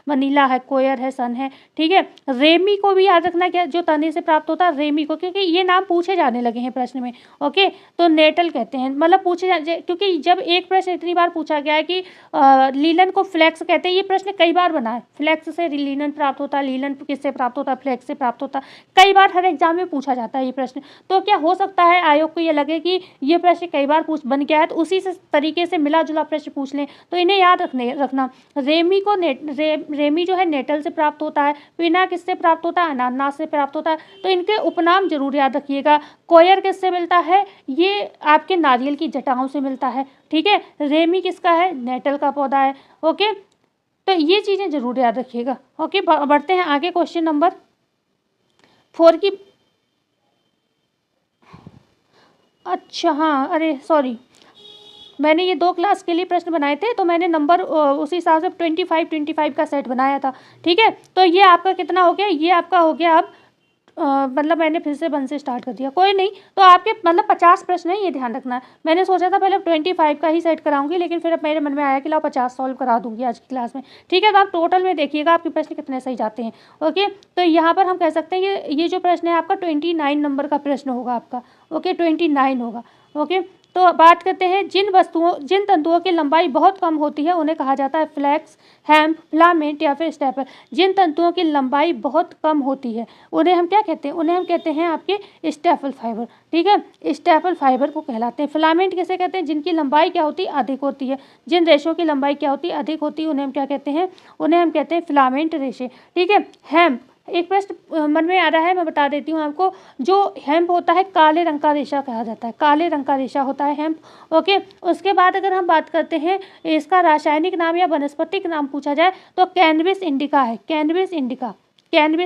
वनीला है, कोयर है, सन है, ठीक है। रेमी को भी याद रखना, क्या जो तने से प्राप्त होता है, रेमी को, क्योंकि ये नाम पूछे जाने लगे हैं प्रश्न में, ओके। तो नेटल कहते हैं, मतलब क्योंकि जब एक प्रश्न इतनी बार पूछा गया है कि लीलन को फ्लेक्स कहते हैं, ये प्रश्न कई बार बना है, फ्लेक्स से लीलन प्राप्त होता है, लीलन किससे प्राप्त होता है? फ्लेक्स से प्राप्त होता है, कई बार हर एग्जाम में पूछा जाता है ये प्रश्न। तो क्या हो सकता है आयोग को ये लगे कि ये प्रश्न कई बार बन गया है, तो उसी से तरीके से मिला जुला प्रश्न पूछ लें, तो इन्हें याद रखना। रेमी जो है नेटल से प्राप्त होता है, पिना किससे प्राप्त होता है? अनानास से प्राप्त होता है, तो इनके उपनाम जरूर याद रखिएगा। कोयर किससे मिलता है? ये आपके नारियल की जटाओं से मिलता है, ठीक है। रेमी किसका है? नेटल का पौधा है, ओके। तो ये चीजें जरूर याद रखिएगा, ओके। बढ़ते हैं आगे, क्वेश्चन नंबर 4 की। अच्छा हाँ, अरे सॉरी, मैंने ये 2 क्लास के लिए प्रश्न बनाए थे, तो मैंने नंबर उसी हिसाब से 25 का सेट बनाया था, ठीक है। तो ये आपका कितना हो गया? ये आपका हो गया अब मतलब मैंने फिर से 1 से स्टार्ट कर दिया, कोई नहीं। तो आपके मतलब 50 प्रश्न है, ये ध्यान रखना है। मैंने सोचा था पहले 25 का ही सेट कराऊंगी, लेकिन फिर अब मेरे मन में आया कि लाओ 50 सॉल्व करा दूंगी आज की क्लास में, ठीक है। तो आप टोटल में देखिएगा आपके प्रश्न कितने सही जाते हैं, ओके। तो यहाँ पर हम कह सकते हैं ये जो प्रश्न है आपका 29 नंबर का प्रश्न होगा आपका, ओके, 29 होगा, ओके। तो बात करते हैं जिन तंतुओं की लंबाई बहुत कम होती है उन्हें कहा जाता है फ्लैक्स, हेम्प, फिलामेंट या फिर स्टेपल। जिन तंतुओं की लंबाई बहुत कम होती है उन्हें हम क्या कहते हैं? उन्हें हम कहते हैं आपके स्टेपल फाइबर, ठीक है, स्टेपल फाइबर को कहलाते हैं। फिलामेंट किसे कहते हैं? जिनकी लंबाई क्या होती है? अधिक होती है। जिन रेशों की लंबाई क्या होती है? अधिक होती है, उन्हें हम क्या कहते हैं? उन्हें हम कहते हैं फिलामेंट रेशे, ठीक है। हेम्प, एक प्रश्न मन में आ रहा है, मैं बता देती हूँ आपको। जो हेम्प होता है काले रंग का रेशा कहा जाता है, काले रंग का रेशा होता है हेम्प, ओके। उसके बाद अगर हम बात करते हैं इसका रासायनिक नाम या वनस्पतिक नाम पूछा जाए तो कैनबिस इंडिका है, कैनबिस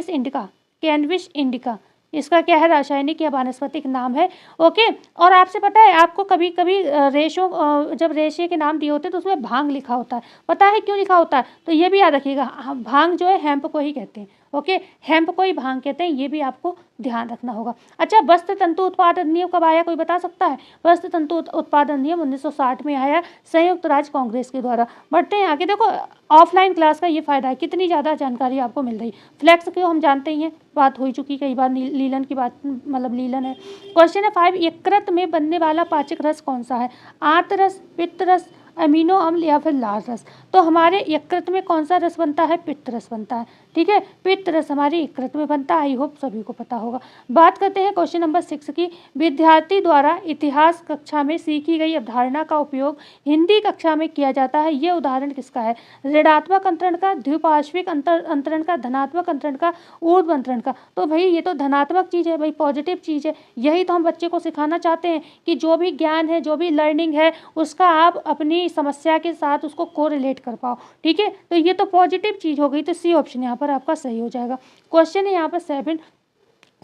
इंडिका इसका क्या है? रासायनिक या वानस्पतिक नाम है, ओके। और आपसे पता है, आपको कभी कभी जब रेशे के नाम दिए होते हैं तो उसमें भांग लिखा होता है, पता है क्यों लिखा होता है? तो ये भी याद रखिएगा, भांग जो है हेम्प को ही कहते हैं, ओके, हेम्प को ही भांग कहते हैं, ये भी आपको ध्यान रखना होगा। अच्छा, वस्त्र तंतु उत्पादन अधिनियम कब आया, कोई बता सकता है? वस्त्र तंतु उत्पादन अधिनियम 1960 में आया, संयुक्त राज्य कांग्रेस के द्वारा। बढ़ते हैं आगे। देखो, ऑफलाइन क्लास का ये फायदा है, कितनी ज़्यादा जानकारी आपको मिल रही। फ्लेक्स को हम जानते ही हैं, बात हो चुकी कई बार, लीलन की बात, मतलब लीलन है। क्वेश्चन है 5, यकृत में बनने वाला पाचक रस कौन सा है? आंत रस, पित्त रस, अमीनो अम्ल या फिर लाल रस? तो हमारे यकृत में कौन सा रस बनता है? पित्त रस बनता है। ठीक है, पित्त रस हमारे यकृत में बनता है। आई होप सभी को पता होगा। बात करते हैं क्वेश्चन नंबर 6 की। विद्यार्थी द्वारा इतिहास कक्षा में सीखी गई अवधारणा का उपयोग हिंदी कक्षा में किया जाता है, ये उदाहरण किसका है? ऋणात्मक अंतरण का, द्विपार्श्विक अंतरण का, धनात्मक अंतरण का, ऊर्ध्व अंतरण का? तो भाई ये तो धनात्मक चीज़ है भाई, पॉजिटिव चीज़ है। यही तो हम बच्चे को सिखाना चाहते हैं कि जो भी ज्ञान है, जो भी लर्निंग है, उसका आप अपनी समस्या के साथ उसको कोरिलेट कर पाओ। ठीक है, तो ये तो पॉजिटिव चीज़ हो गई, तो सी ऑप्शन यहाँ पर आपका सही हो जाएगा। क्वेश्चन है यहाँ पर 7,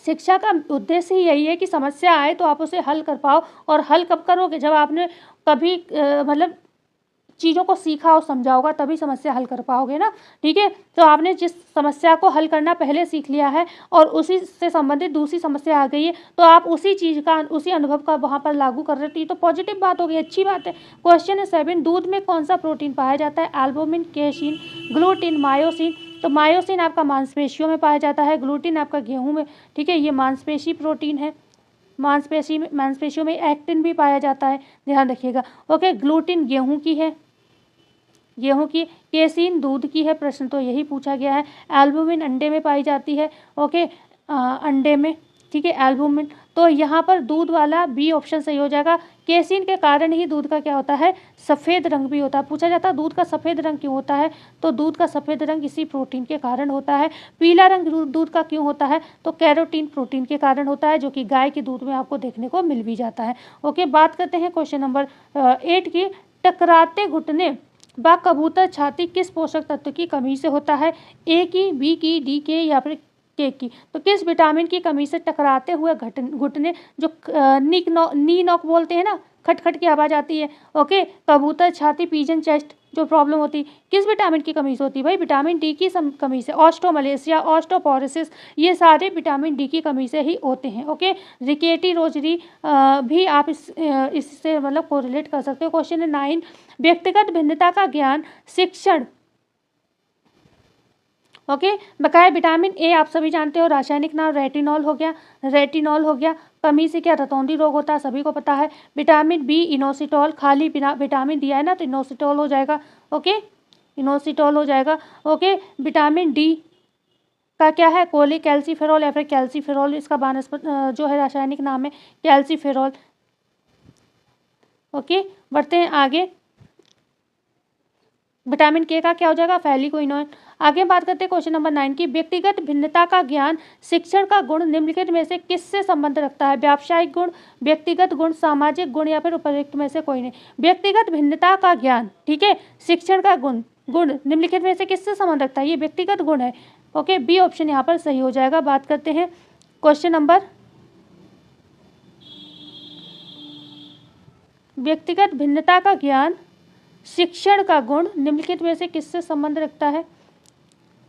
शिक्षा का उद्देश्य ही यही है कि समस्या आए तो आप उसे हल कर पाओ, और हल कब करोगे? जब आपने कभी मतलब चीज़ों को सीखा और समझा होगा, तभी समस्या हल कर पाओगे ना। ठीक है, तो आपने जिस समस्या को हल करना पहले सीख लिया है और उसी से संबंधित दूसरी समस्या आ गई है, तो आप उसी चीज़ का, उसी अनुभव का वहाँ पर लागू कर रहे थे, तो पॉजिटिव बात होगी, अच्छी बात है। क्वेश्चन है 7, दूध में कौन सा प्रोटीन पाया जाता है? Albumin, casein, gluten, myosin? तो मायोसिन आपका मांसपेशियों में पाया जाता है, ग्लूटिन आपका गेहूँ में। ठीक है, ये मांसपेशी प्रोटीन है। मांसपेशियों में एक्टिन भी पाया जाता है, ध्यान रखिएगा। ओके, ग्लूटिन गेहूँ की है, गेहूं की। केसिन दूध की है, प्रश्न तो यही पूछा गया है। एल्बुमिन अंडे में पाई जाती है। ओके, अंडे में। ठीक है, एल्बुमिन, तो यहाँ पर दूध वाला बी ऑप्शन सही हो जाएगा। केसिन के कारण ही दूध का क्या होता है? सफ़ेद रंग भी होता है। पूछा जाता है दूध का सफ़ेद रंग क्यों होता है? तो दूध का सफ़ेद रंग इसी प्रोटीन के कारण होता है। पीला रंग दूध का क्यों होता है? तो कैरोटीन प्रोटीन के कारण होता है, जो कि गाय के दूध में आपको देखने को मिल भी जाता है। ओके, बात करते हैं क्वेश्चन नंबर 8 की। टकराते घुटने व कबूतर छाती किस पोषक तत्व की कमी से होता है? ए की, बी की, डी के या फिर के की? तो किस विटामिन की कमी से टकराते हुए घुटने, जो नी नॉक बोलते हैं ना, खटखट की आवाज़ आती है। ओके, कबूतर छाती, पिजन चेस्ट जो प्रॉब्लम होती है, किस विटामिन की कमी से होती है? भाई विटामिन डी की कमी से। ऑस्टोमलेशिया, ऑस्टोपोरोसिस, ये सारे विटामिन डी की कमी से ही होते हैं। ओके, रिकेटी रोजरी भी आप इससे मतलब कोरिलेट कर सकते हो। क्वेश्चन है 9, व्यक्तिगत भिन्नता का ज्ञान शिक्षण। ओके, बकाया विटामिन ए आप सभी जानते हो, रासायनिक नाम रेटिनॉल हो गया, रेटिनॉल हो गया। कमी से क्या रतौंधी रोग होता है, सभी को पता है। विटामिन बी इनोसिटॉल, खाली बिना विटामिन दिया है ना, तो इनोसिटॉल हो जाएगा। ओके, इनोसिटॉल हो जाएगा। ओके, विटामिन डी का क्या है? कोली कैल्सीफेरॉल या फिर कैल्सीफेरॉल, इसका वानस्पत जो है रासायनिक नाम है कैल्सीफेरॉल। ओके, बढ़ते हैं आगे। विटामिन के का क्या हो जाएगा? फैलिकोइनोन। आगे बात करते हैं क्वेश्चन नंबर 9 की। व्यक्तिगत भिन्नता का ज्ञान शिक्षण का गुण निम्नलिखित में से किससे संबंध रखता है? व्यावसायिक गुण, व्यक्तिगत गुण, सामाजिक गुण या फिर उपयुक्त में से कोई नहीं। व्यक्तिगत भिन्नता का ज्ञान, ठीक है, शिक्षण का गुण निम्नलिखित में से किससे संबंध रखता है? ये व्यक्तिगत गुण है। ओके, बी ऑप्शन यहाँ पर सही हो जाएगा। बात करते हैं क्वेश्चन नंबर, व्यक्तिगत भिन्नता का ज्ञान शिक्षण का गुण निम्नलिखित में से किससे संबंध रखता है?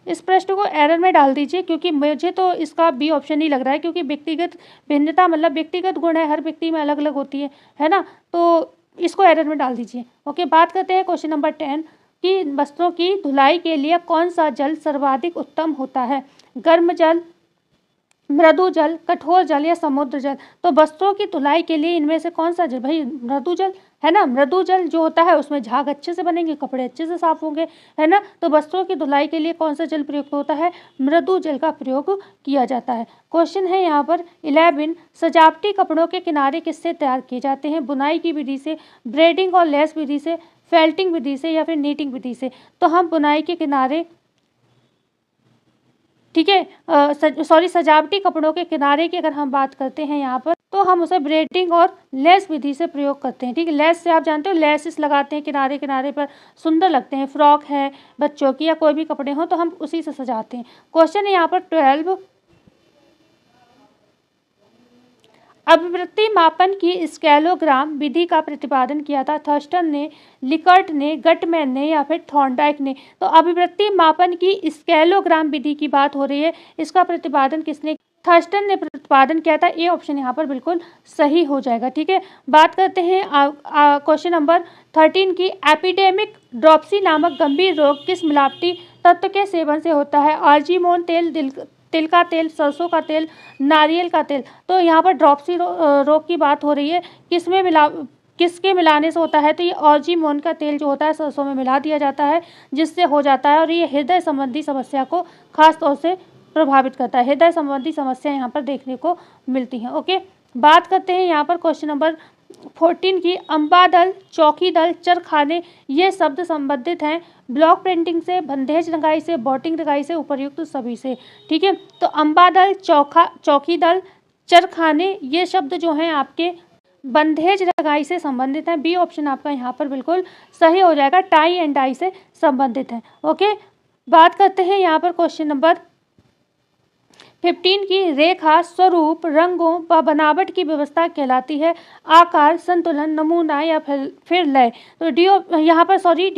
इस प्रश्न को एरर में डाल दीजिए, क्योंकि मुझे तो इसका बी ऑप्शन ही लग रहा है, क्योंकि व्यक्तिगत भिन्नता मतलब व्यक्तिगत गुण है, हर व्यक्ति में अलग अलग होती है ना, तो इसको एरर में डाल दीजिए। ओके, बात करते हैं क्वेश्चन नंबर 10 कि वस्त्रों की धुलाई के लिए कौन सा जल सर्वाधिक उत्तम होता है? गर्म जल, मृदु जल, कठोर जल या समुद्र जल? तो वस्त्रों की धुलाई के लिए इनमें से कौन सा जल? भाई मृदु जल है ना। मृदु जल जो होता है उसमें झाग अच्छे से बनेंगे, कपड़े अच्छे से साफ होंगे, है ना। तो वस्त्रों की धुलाई के लिए कौन सा जल प्रयुक्त होता है? मृदु जल का प्रयोग किया जाता है। क्वेश्चन है यहाँ पर 11, सजावटी कपड़ों के किनारे किससे तैयार किए जाते हैं? बुनाई की विधि से, ब्रेडिंग और लेस विधि से, फेल्टिंग विधि से या फिर नीटिंग विधि से? तो हम बुनाई के किनारे, ठीक है, सॉरी, सजावटी कपड़ों के किनारे की अगर हम बात करते हैं यहाँ पर, तो हम उसे ब्रेडिंग और लेस विधि से प्रयोग करते हैं। ठीक है, लेस से आप जानते हो, लेसेस लगाते हैं किनारे किनारे पर, सुंदर लगते हैं। फ्रॉक है बच्चों की या कोई भी कपड़े हों तो हम उसी से सजाते हैं। क्वेश्चन है यहाँ पर 12, अभिवृत्ति मापन की स्केलोग्राम विधि का प्रतिपादन किया था? थर्स्टन ने, लिकर्ट ने, गटमैन ने या फिर थॉर्नडाइक ने? तो अभिवृत्ति मापन की स्केलोग्राम विधि की बात हो रही है, इसका प्रतिपादन किसने? थर्स्टन ने प्रतिपादन किया था। ए ऑप्शन यहाँ पर बिल्कुल सही हो जाएगा। ठीक है, बात करते हैं क्वेश्चन नंबर 13 की। एपिडेमिक ड्रॉपसी नामक गंभीर रोग किस मिलावटी तत्व के सेवन से होता है? आर्जिमोन तेल, तिल का तेल, सरसों का तेल, नारियल का तेल? तो यहाँ पर ड्रॉपसी रोग की बात हो रही है, किसके मिलाने से होता है? तो ये आर्जिमोन का तेल जो होता है सरसों में मिला दिया जाता है, जिससे हो जाता है, और ये हृदय संबंधी समस्या को खास तौर से प्रभावित करता है। हृदय संबंधी समस्या यहाँ पर देखने को मिलती हैं। ओके, बात करते हैं यहाँ पर क्वेश्चन नंबर 14 की। अम्बा दल, चौकी दल, चरखाने, ये शब्द संबंधित हैं ब्लॉक प्रिंटिंग से, बंधेज रंगाई से, बोटिंग रंगाई से, उपर्युक्त सभी से। ठीक है, तो अम्बा दल, चौकी दल, चरखाने, ये शब्द जो हैं आपके बंधेज रंगाई से संबंधित हैं। बी ऑप्शन आपका यहाँ पर बिल्कुल सही हो जाएगा, टाई एंड डाई से संबंधित हैं। ओके, बात करते हैं यहाँ पर क्वेश्चन नंबर 15 की। रेखा, स्वरूप, रंगों व बनावट की व्यवस्था कहलाती है आकार, संतुलन, नमूना या फिर लय? तो डी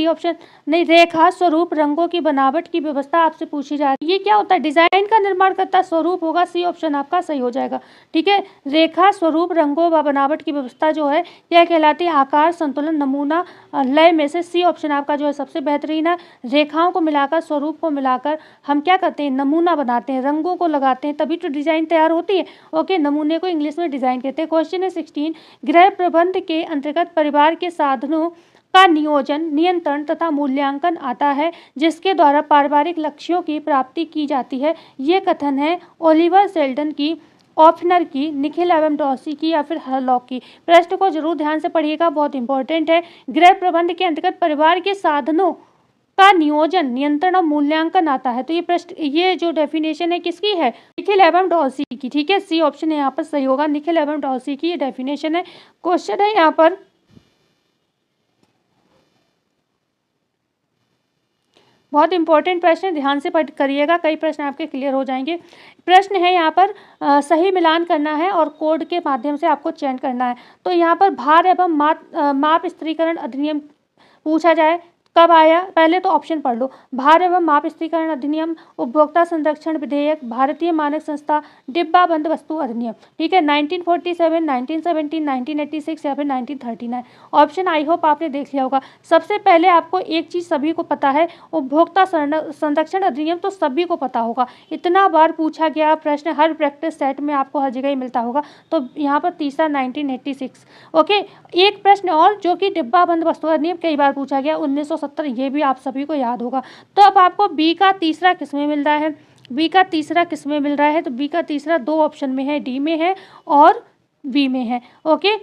ऑप्शन नहीं, रेखा, स्वरूप, रंगों की बनावट की व्यवस्था आपसे पूछी जा रही है। ये क्या होता है? डिजाइन का निर्माण करता है, स्वरूप होगा। सी ऑप्शन आपका सही हो जाएगा। ठीक है, रेखा, स्वरूप, रंगों व बनावट की व्यवस्था जो है यह कहलाती है आकार, संतुलन, नमूना, लय में से सी ऑप्शन आपका जो है सबसे बेहतरीन है। रेखाओं को मिलाकर, स्वरूप को मिलाकर हम क्या करते हैं? नमूना बनाते हैं, रंगों को लगाते हैं, तभी तो डिजाइन तैयार होती है। ओके, नमूने को इंग्लिश में डिजाइन कहते हैं। क्वेश्चन है 16, गृह प्रबंध के अंतर्गत परिवार के साधनों का नियोजन, नियंत्रण तथा मूल्यांकन आता है, जिसके द्वारा पारिवारिक लक्ष्यों की प्राप्ति की जाती है। ये कथन है ओलिवर सेल्डन की, ऑफनर की, निखिल एवं डॉसी की या फिर हरलॉक की? प्रश्न को जरूर ध्यान से पढ़िएगा, बहुत इंपॉर्टेंट है। गृह प्रबंध के अंतर्गत परिवार के साधनों का नियोजन, नियंत्रण और मूल्यांकन आता है। तो ये जो डेफिनेशन है किसकी है? निखिल एवं डॉसी की। ठीक है, सी ऑप्शन यहाँ पर सही होगा, निखिल एवं डॉसी की ये डेफिनेशन है। क्वेश्चन है यहाँ पर बहुत इंपॉर्टेंट प्रश्न है, ध्यान से पढ़ करिएगा, कई प्रश्न आपके क्लियर हो जाएंगे। प्रश्न है यहाँ पर सही मिलान करना है और कोड के माध्यम से आपको चयन करना है। तो यहाँ पर भार एवं माप स्थिरीकरण अधिनियम पूछा जाए, कब आया? पहले तो ऑप्शन पढ़ लो। भार एवं माप स्थिरीकरण अधिनियम, उपभोक्ता संरक्षण विधेयक, भारतीय मानक संस्था, डिब्बा बंद वस्तु अधिनियम। ठीक है, 1947, 1917, 1986 या फिर 1939? ऑप्शन आई होप आपने देख लिया होगा। सबसे पहले आपको एक चीज़ सभी को पता है, उपभोक्ता संरक्षण अधिनियम तो सभी को पता होगा, इतना बार पूछा गया प्रश्न, हर प्रैक्टिस सेट में आपको हर जगह ही मिलता होगा। तो यहाँ पर तीसरा 1986। ओके, एक प्रश्न और जो कि डिब्बा बंद वस्तु अधिनियम कई बार पूछा गया, 1970, ये भी आप सभी को याद होगा। तो अब आपको बी का तीसरा किसमें मिल रहा है? बी का तीसरा किसमें मिल रहा है? तो बी का तीसरा दो ऑप्शन में है, डी में है और बी में है। ओके,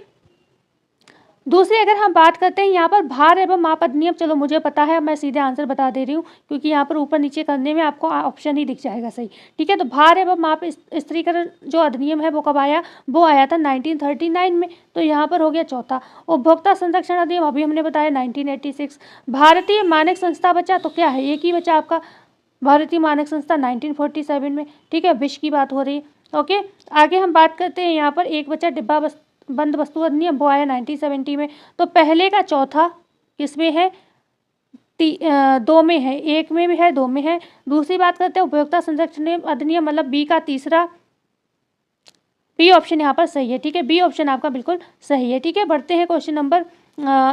दूसरी अगर हम बात करते हैं यहाँ पर भार एवं माप अधिनियम, चलो मुझे पता है, मैं सीधे आंसर बता दे रही हूँ क्योंकि यहाँ पर ऊपर नीचे करने में आपको ऑप्शन ही दिख जाएगा सही। ठीक है, तो भार एवं माप स्थिरीकरण जो अधिनियम है वो कब आया? वो आया था 1939 में। तो यहाँ पर हो गया चौथा। उपभोक्ता संरक्षण अधिनियम अभी हमने बताया 1986। भारतीय मानक संस्था बचा, तो क्या है? एक ही बचा आपका, भारतीय मानक संस्था 1947 में। ठीक है, विश्व की बात हो रही है। ओके, आगे हम बात करते हैं यहाँ पर एक बचा डिब्बा बंद वस्तु अधिनियम, वो आया 1970 में। तो पहले का चौथा किसमें है? दो में है, एक में भी है, दो में है। दूसरी बात करते हैं उपभोक्ता संरक्षण अधिनियम, मतलब बी का तीसरा, बी ऑप्शन यहाँ पर सही है। ठीक है, बी ऑप्शन आपका बिल्कुल सही है। ठीक है, बढ़ते हैं क्वेश्चन नंबर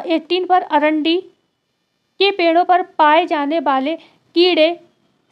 18 पर। अरंडी के पेड़ों पर पाए जाने वाले कीड़े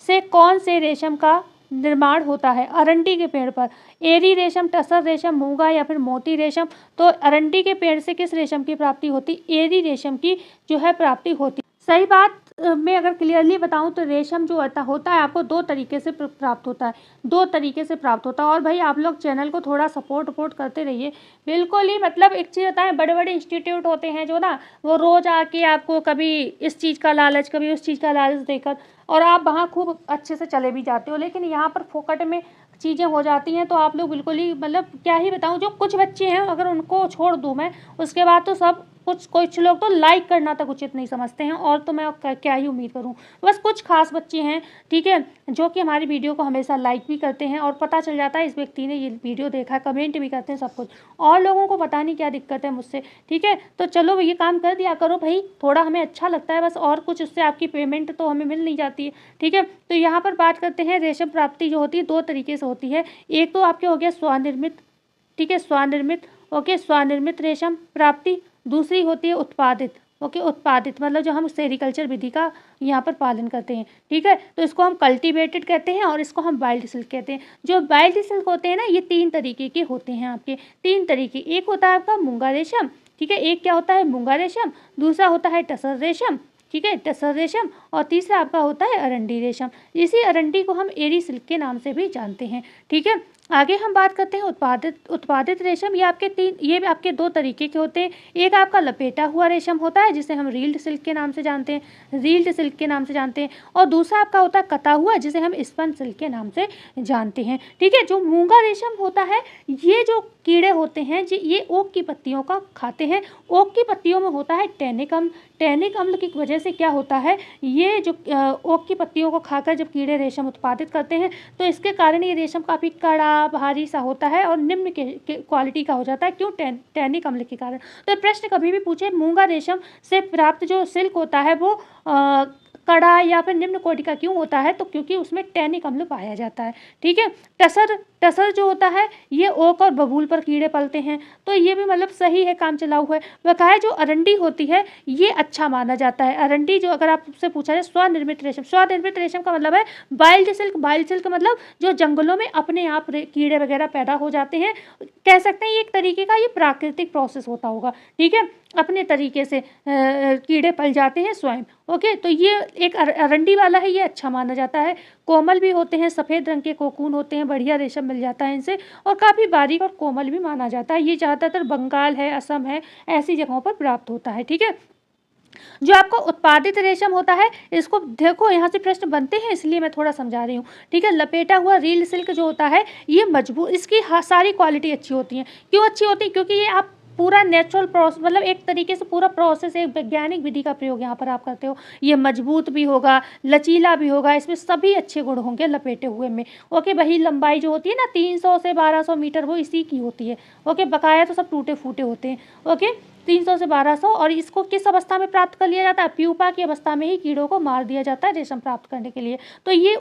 से कौन से रेशम का निर्माण होता है? अरंडी के पेड़ पर एरी रेशम, टसर रेशम, मूंगा या फिर मोती रेशम? तो अरंडी के पेड़ से किस रेशम की प्राप्ति होती? एरी रेशम की जो है प्राप्ति होती। सही बात मैं अगर क्लियरली बताऊं तो रेशम जो होता है आपको दो तरीके से प्राप्त होता है, दो तरीके से प्राप्त होता है। और भाई आप लोग चैनल को थोड़ा सपोर्ट करते रहिए, बिल्कुल ही। मतलब एक चीज़ होता है, बड़े बड़े इंस्टीट्यूट होते हैं जो ना, वो रोज़ आके आपको कभी इस चीज़ का लालच, कभी उस चीज़ का लालच देकर, और आप वहाँ खूब अच्छे से चले भी जाते हो, लेकिन यहाँ पर फोकट में चीज़ें हो जाती हैं तो आप लोग बिल्कुल ही, मतलब क्या ही बताऊँ, जो कुछ बच्चे हैं अगर उनको छोड़ दूँ मैं, उसके बाद तो सब कुछ लोग तो लाइक करना तक उचित नहीं समझते हैं, और तो मैं क्या ही उम्मीद करूँ। बस कुछ खास बच्चे हैं, ठीक है, जो कि हमारी वीडियो को हमेशा लाइक भी करते हैं और पता चल जाता है इस व्यक्ति ने ये वीडियो देखा, कमेंट भी करते हैं, सब कुछ। और लोगों को पता नहीं क्या दिक्कत है मुझसे, ठीक है। तो चलो ये काम कर दिया करो भाई, थोड़ा हमें अच्छा लगता है बस, और कुछ उससे आपकी पेमेंट तो हमें मिल नहीं जाती है, ठीक है। तो यहाँ पर बात करते हैं, रेशम प्राप्ति जो होती है 2 तरीके से होती है। एक तो आपके हो गया स्वनिर्मित, ठीक है, स्वनिर्मित, ओके, स्वनिर्मित रेशम प्राप्ति। दूसरी होती है उत्पादित, ओके, उत्पादित मतलब जो हम सेरिकल्चर विधि का यहाँ पर पालन करते हैं, ठीक है। तो इसको हम कल्टीवेटेड कहते हैं और इसको हम वाइल्ड सिल्क कहते हैं। जो वाइल्ड सिल्क होते हैं ना, ये 3 तरीके के होते हैं आपके, 3 तरीके। एक होता है आपका मूंगा रेशम, ठीक है, एक क्या होता है मूंगा रेशम, दूसरा होता है टसर रेशम, ठीक है, टसर रेशम, और तीसरा आपका होता है अरंडी रेशम। इसी अरंडी को हम एरी सिल्क के नाम से भी जानते हैं, ठीक है। आगे हम बात करते हैं उत्पादित रेशम। ये भी आपके 2 तरीके के होते हैं। एक आपका लपेटा हुआ रेशम होता है जिसे हम रील्ड सिल्क के नाम से जानते हैं, रील्ड सिल्क के नाम से जानते हैं, और दूसरा आपका होता है कता हुआ जिसे हम स्पन सिल्क के नाम से जानते हैं, ठीक है। जो मूंगा रेशम होता है, ये जो कीड़े होते हैं जी, ये ओक की पत्तियों का खाते हैं। ओक की पत्तियों में होता है टैनिक अम्ल। टैनिक अम्ल की वजह से क्या होता है, ये जो ओक की पत्तियों को खाकर जब कीड़े रेशम उत्पादित करते हैं, तो इसके कारण ये रेशम काफ़ी कड़ा भारी सा होता है और निम्न के क्वालिटी का हो जाता है। क्यों? टैनिक अम्ल के कारण। तो प्रश्न कभी भी पूछे मूंगा रेशम से प्राप्त जो सिल्क होता है वो कड़ा या फिर निम्न कोटि का क्यों होता है, तो क्योंकि उसमें टैनिक अम्ल पाया जाता है, ठीक है। टसर जो होता है, ये ओक और बबूल पर कीड़े पलते हैं, तो ये भी मतलब सही है, काम चलाऊ है। वकाए जो अरंडी होती है, ये अच्छा माना जाता है। अरंडी जो अगर आपसे पूछा जाए, स्वनिर्मित रेशम का मतलब है वाइल्ड सिल्क मतलब जो जंगलों में अपने आप कीड़े वगैरह पैदा हो जाते हैं, कह सकते हैं ये एक तरीके का ये प्राकृतिक प्रोसेस होता होगा, ठीक है, अपने तरीके से कीड़े पल जाते हैं स्वयं, ओके। तो ये एक अरंडी वाला है, ये अच्छा माना जाता है। कोमल भी होते हैं, सफ़ेद रंग के कोकून होते हैं, बढ़िया रेशम मिल जाता है इनसे, और काफ़ी बारीक और कोमल भी माना जाता है। ये ज़्यादातर बंगाल है, असम है, ऐसी जगहों पर प्राप्त होता है, ठीक है। जो आपका उत्पादित रेशम होता है, इसको देखो यहाँ से प्रश्न बनते हैं, इसलिए मैं थोड़ा समझा रही हूँ, ठीक है। लपेटा हुआ रील सिल्क जो होता है, ये मजबूत, इसकी सारी क्वालिटी अच्छी होती है। क्यों अच्छी होती है? क्योंकि ये आप पूरा नेचुरल प्रोसेस, मतलब एक तरीके से पूरा प्रोसेस, एक वैज्ञानिक विधि का प्रयोग यहाँ पर आप करते हो। ये मजबूत भी होगा, लचीला भी होगा, इसमें सभी अच्छे गुण होंगे लपेटे हुए में, ओके। वही लंबाई जो होती है ना 300 से 1200 मीटर, वो इसी की होती है, ओके। बकाया तो सब टूटे फूटे होते हैं, ओके। 300 से 1200, और इसको किस अवस्था में प्राप्त कर लिया जाता है? प्यूपा की अवस्था में ही कीड़ों को मार दिया जाता है रेशम प्राप्त करने के लिए। तो ये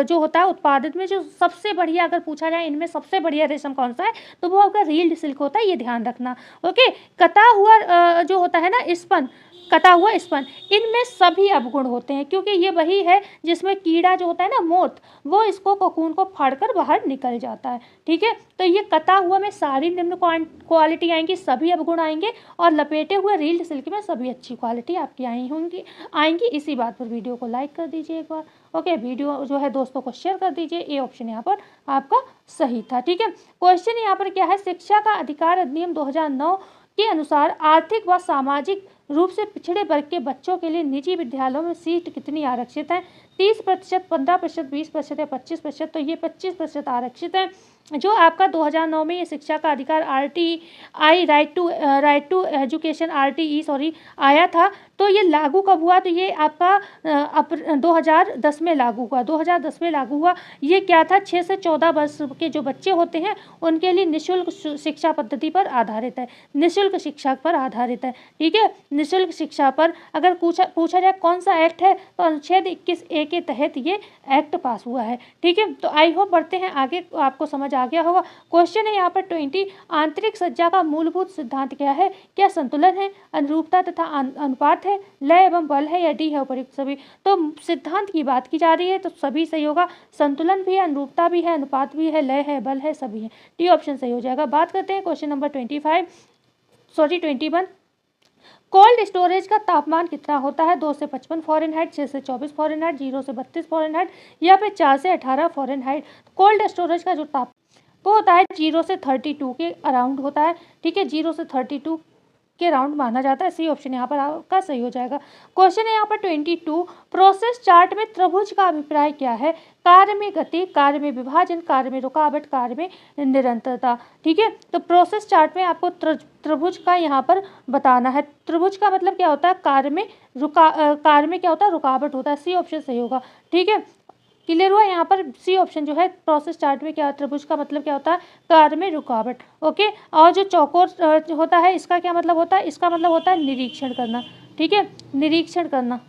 जो होता है उत्पादित में, जो सबसे बढ़िया अगर पूछा जाए इनमें सबसे बढ़िया रेशम कौन सा है, तो वो आपका रील्ड सिल्क होता है, ये ध्यान रखना, ओके। कता हुआ जो होता है ना स्पन, कटा हुआ स्पन, इनमें सभी अवगुण होते हैं, क्योंकि ये वही है जिसमें कीड़ा जो होता है ना मोथ, वो इसको कोकून को फाड़कर बाहर निकल जाता है, ठीक है। तो ये कटा हुआ में सारी निम्न क्वालिटी आएंगी, सभी अवगुण आएंगे, और लपेटे हुए रील्ड सिल्क में सभी अच्छी क्वालिटी आपकी आएंगी। इसी बात पर वीडियो को लाइक कर दीजिए एक बार, ओके। वीडियो जो है दोस्तों को शेयर कर दीजिए, ये ऑप्शन यहाँ पर आपका सही था, ठीक है। क्वेश्चन यहाँ पर क्या है, शिक्षा का अधिकार अधिनियम 2009 के अनुसार आर्थिक व सामाजिक रूप से पिछड़े वर्ग के बच्चों के लिए निजी विद्यालयों में सीट कितनी आरक्षित है? 30%, 15%, 20% या 25%? तो ये 25% आरक्षित है। जो आपका 2009 में ये शिक्षा का अधिकार RTI, right to education, RTE आया था, तो ये लागू कब हुआ? तो ये आपका 2010 में लागू हुआ, 2010 में लागू हुआ। ये क्या था? 6 से 14 वर्ष के जो बच्चे होते हैं उनके लिए निःशुल्क शिक्षा पद्धति पर आधारित है, निःशुल्क शिक्षा पर आधारित है, ठीक है। निःशुल्क शिक्षा पर अगर पूछा जाए कौन सा एक्ट है, तो अनुच्छेद 21A के तहत ये एक्ट पास हुआ है, ठीक है। तो आई होप बढ़ते हैं आगे, आपको समझ आ गया होगा। क्वेश्चन है यहाँ पर 20, आंतरिक सज्जा का मूलभूत सिद्धांत क्या है? क्या संतुलन है, अनुरूपता तथा अनुपात है, लय एवं बल है, या डी है उपयुक्त सभी? तो सिद्धांत की बात की जा रही है, तो सभी सही होगा। संतुलन भी है, अनुरूपता भी है, अनुपात भी है, लय है, बल है, सभी है, डी ऑप्शन सही हो जाएगा। बात करते हैं क्वेश्चन नंबर 21। कोल्ड स्टोरेज का तापमान कितना होता है? 2 से 55 फ़ारेनहाइट, 6 से 24 फ़ारेनहाइट, 0 से 32 फ़ारेनहाइट, या फिर 4 से 18 फ़ारेनहाइट? कोल्ड स्टोरेज का जो ताप वो होता है 0 से 32 के अराउंड होता है, ठीक है। 0 से 32 के राउंड माना जाता है। सी ऑप्शन यहाँ पर आपका सही हो जाएगा। क्वेश्चन है यहाँ पर 22, प्रोसेस चार्ट में त्रिभुज का अभिप्राय क्या है? कार्य में गति, कार्य में विभाजन, कार्य में रुकावट, कार्य में निरंतरता। ठीक है, तो प्रोसेस चार्ट में आपको त्रिभुज का यहाँ पर बताना है। त्रिभुज का मतलब क्या होता है? कार्य में क्या होता है? रुकावट होता है। सी ऑप्शन सही होगा। ठीक है, क्लियर हुआ? यहाँ पर सी ऑप्शन जो है प्रोसेस चार्ट में क्या, त्रिभुज का मतलब क्या होता है? कार्य में रुकावट। ओके, और जो चौकोर होता है इसका क्या मतलब होता है? इसका मतलब होता है निरीक्षण करना। ठीक है, निरीक्षण करना।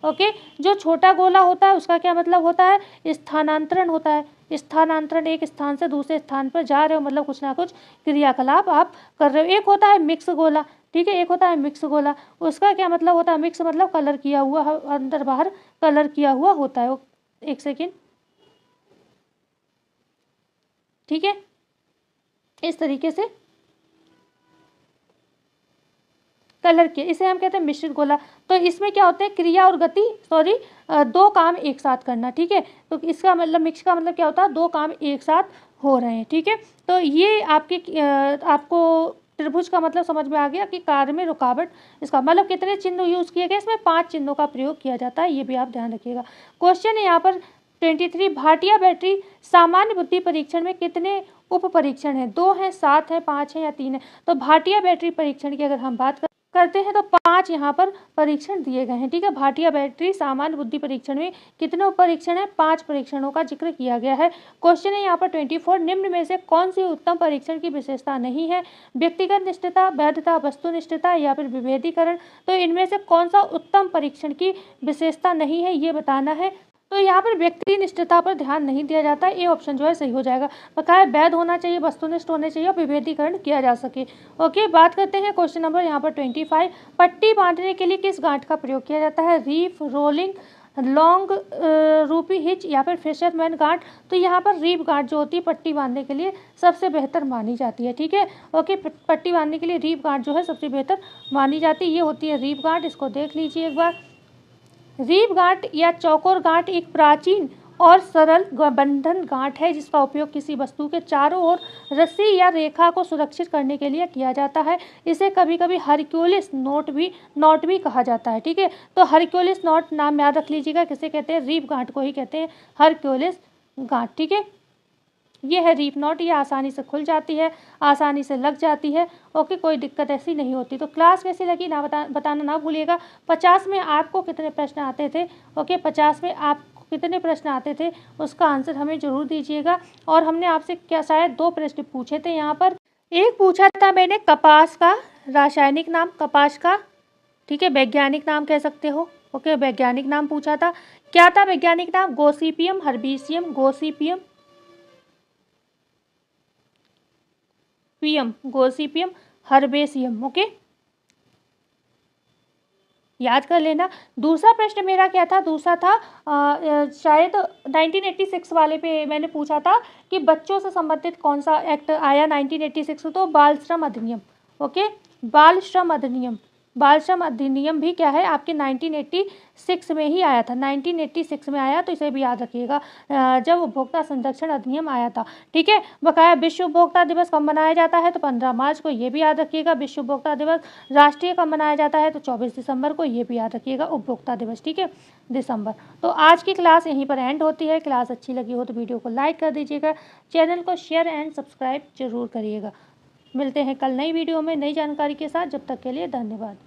ओके, जो छोटा गोला होता है उसका क्या मतलब होता है? स्थानांतरण होता है। स्थानांतरण, एक स्थान से दूसरे स्थान पर जा रहे हो, मतलब कुछ ना कुछ क्रियाकलाप आप कर रहे हो। एक होता है मिक्स गोला। ठीक है, एक होता है मिक्स गोला, उसका क्या मतलब होता है? मिक्स मतलब कलर किया हुआ, अंदर बाहर कलर किया हुआ होता है। एक सेकेंड। ठीक है, इस तरीके से कलर किया, इसे हम कहते हैं मिश्रित गोला। तो इसमें क्या होते हैं? क्रिया और गति, दो काम एक साथ करना। ठीक है, तो इसका मतलब मिक्स का मतलब क्या होता है? दो काम एक साथ हो रहे हैं। ठीक है, तो ये आपको त्रिभुज का मतलब समझ में आ गया कि कार्य में रुकावट, इसका मतलब कितने चिन्ह यूज किए गए? इसमें 5 चिन्हों का प्रयोग किया जाता है, ये भी आप ध्यान रखिएगा। क्वेश्चन है यहाँ पर 23, भाटिया बैटरी सामान्य बुद्धि परीक्षण में कितने उप परीक्षण हैं? 2 हैं, 7 हैं, 5 हैं या 3 हैं? तो भाटिया बैटरी परीक्षण की अगर हम बात करते हैं तो 5 यहाँ पर परीक्षण दिए गए हैं। ठीक है, भाटिया बैटरी सामान्य बुद्धि परीक्षण में कितने उप परीक्षण है? 5 परीक्षणों का जिक्र किया गया है। क्वेश्चन है यहाँ पर 24, निम्न में से कौन सी उत्तम परीक्षण की विशेषता नहीं है? व्यक्तिगत निष्ठता, वैधता, वस्तुनिष्ठता या फिर विभेदीकरण। तो इनमें से कौन सा उत्तम परीक्षण की विशेषता नहीं है, ये बताना है। तो यहाँ पर व्यक्ति निष्ठता पर ध्यान नहीं दिया जाता है, ये ऑप्शन जो है सही हो जाएगा। बकाया वैध होना चाहिए, वस्तुनिष्ठ होने चाहिए और विभेदीकरण किया जा सके। ओके, बात करते हैं क्वेश्चन नंबर यहाँ पर 25, पट्टी बांधने के लिए किस गांठ का प्रयोग किया जाता है? रीफ, रोलिंग, लॉन्ग रूपी हिच या फिर फिशरमैन गांठ। तो यहाँ पर रीफ गांठ जो होती है पट्टी बांधने के लिए सबसे बेहतर मानी जाती है। ठीक है, ओके, पट्टी बांधने के लिए रीफ गांठ जो है सबसे बेहतर मानी जाती है, ये होती है रीफ गांठ। इसको देख लीजिए एक बार। रीफ गांठ या चौकोर गांठ एक प्राचीन और सरल बंधन गांठ है जिसका उपयोग किसी वस्तु के चारों ओर रस्सी या रेखा को सुरक्षित करने के लिए किया जाता है। इसे कभी कभी हरक्यूलिस नॉट भी कहा जाता है। ठीक है, तो हरक्यूलिस नॉट नाम याद रख लीजिएगा, किसे कहते हैं? रीफ गांठ को ही कहते हैं हरक्यूलिस गांठ। ठीक है, ये है रीफ नॉट, ये आसानी से खुल जाती है, आसानी से लग जाती है। ओके, कोई दिक्कत ऐसी नहीं होती। तो क्लास कैसी लगी ना बताना ना भूलिएगा। 50 में आपको कितने प्रश्न आते थे? ओके, 50 में आपको कितने प्रश्न आते थे उसका आंसर हमें ज़रूर दीजिएगा। और हमने आपसे क्या शायद 2 प्रश्न पूछे थे यहाँ पर। एक पूछा था मैंने कपास का रासायनिक नाम, कपास का, ठीक है, वैज्ञानिक नाम कह सकते हो। ओके, वैज्ञानिक नाम पूछा था। क्या था वैज्ञानिक नाम? Gossypium herbaceum, gossypium gossypium herbaceum. Okay, याद कर लेना। दूसरा प्रश्न मेरा क्या था? दूसरा था शायद 1986 वाले पे मैंने पूछा था कि बच्चों से संबंधित कौन सा एक्ट आया 1986? तो बाल श्रम अधिनियम। ओके, बाल श्रम अधिनियम, बाल श्रम अधिनियम भी क्या है आपके 1986 में ही आया था, 1986 में आया, तो इसे भी याद रखिएगा जब उपभोक्ता संरक्षण अधिनियम आया था। ठीक है, बकाया विश्व उपभोक्ता दिवस कब मनाया जाता है? तो 15 मार्च को, ये भी याद रखिएगा विश्व उपभोक्ता दिवस। राष्ट्रीय कब मनाया जाता है? तो 24 दिसंबर को, ये भी याद रखिएगा उपभोक्ता दिवस। ठीक है, दिसंबर। तो आज की क्लास यहीं पर एंड होती है। क्लास अच्छी लगी हो तो वीडियो को लाइक कर दीजिएगा, चैनल को शेयर एंड सब्सक्राइब जरूर करिएगा। मिलते हैं कल नई वीडियो में नई जानकारी के साथ, जब तक के लिए धन्यवाद।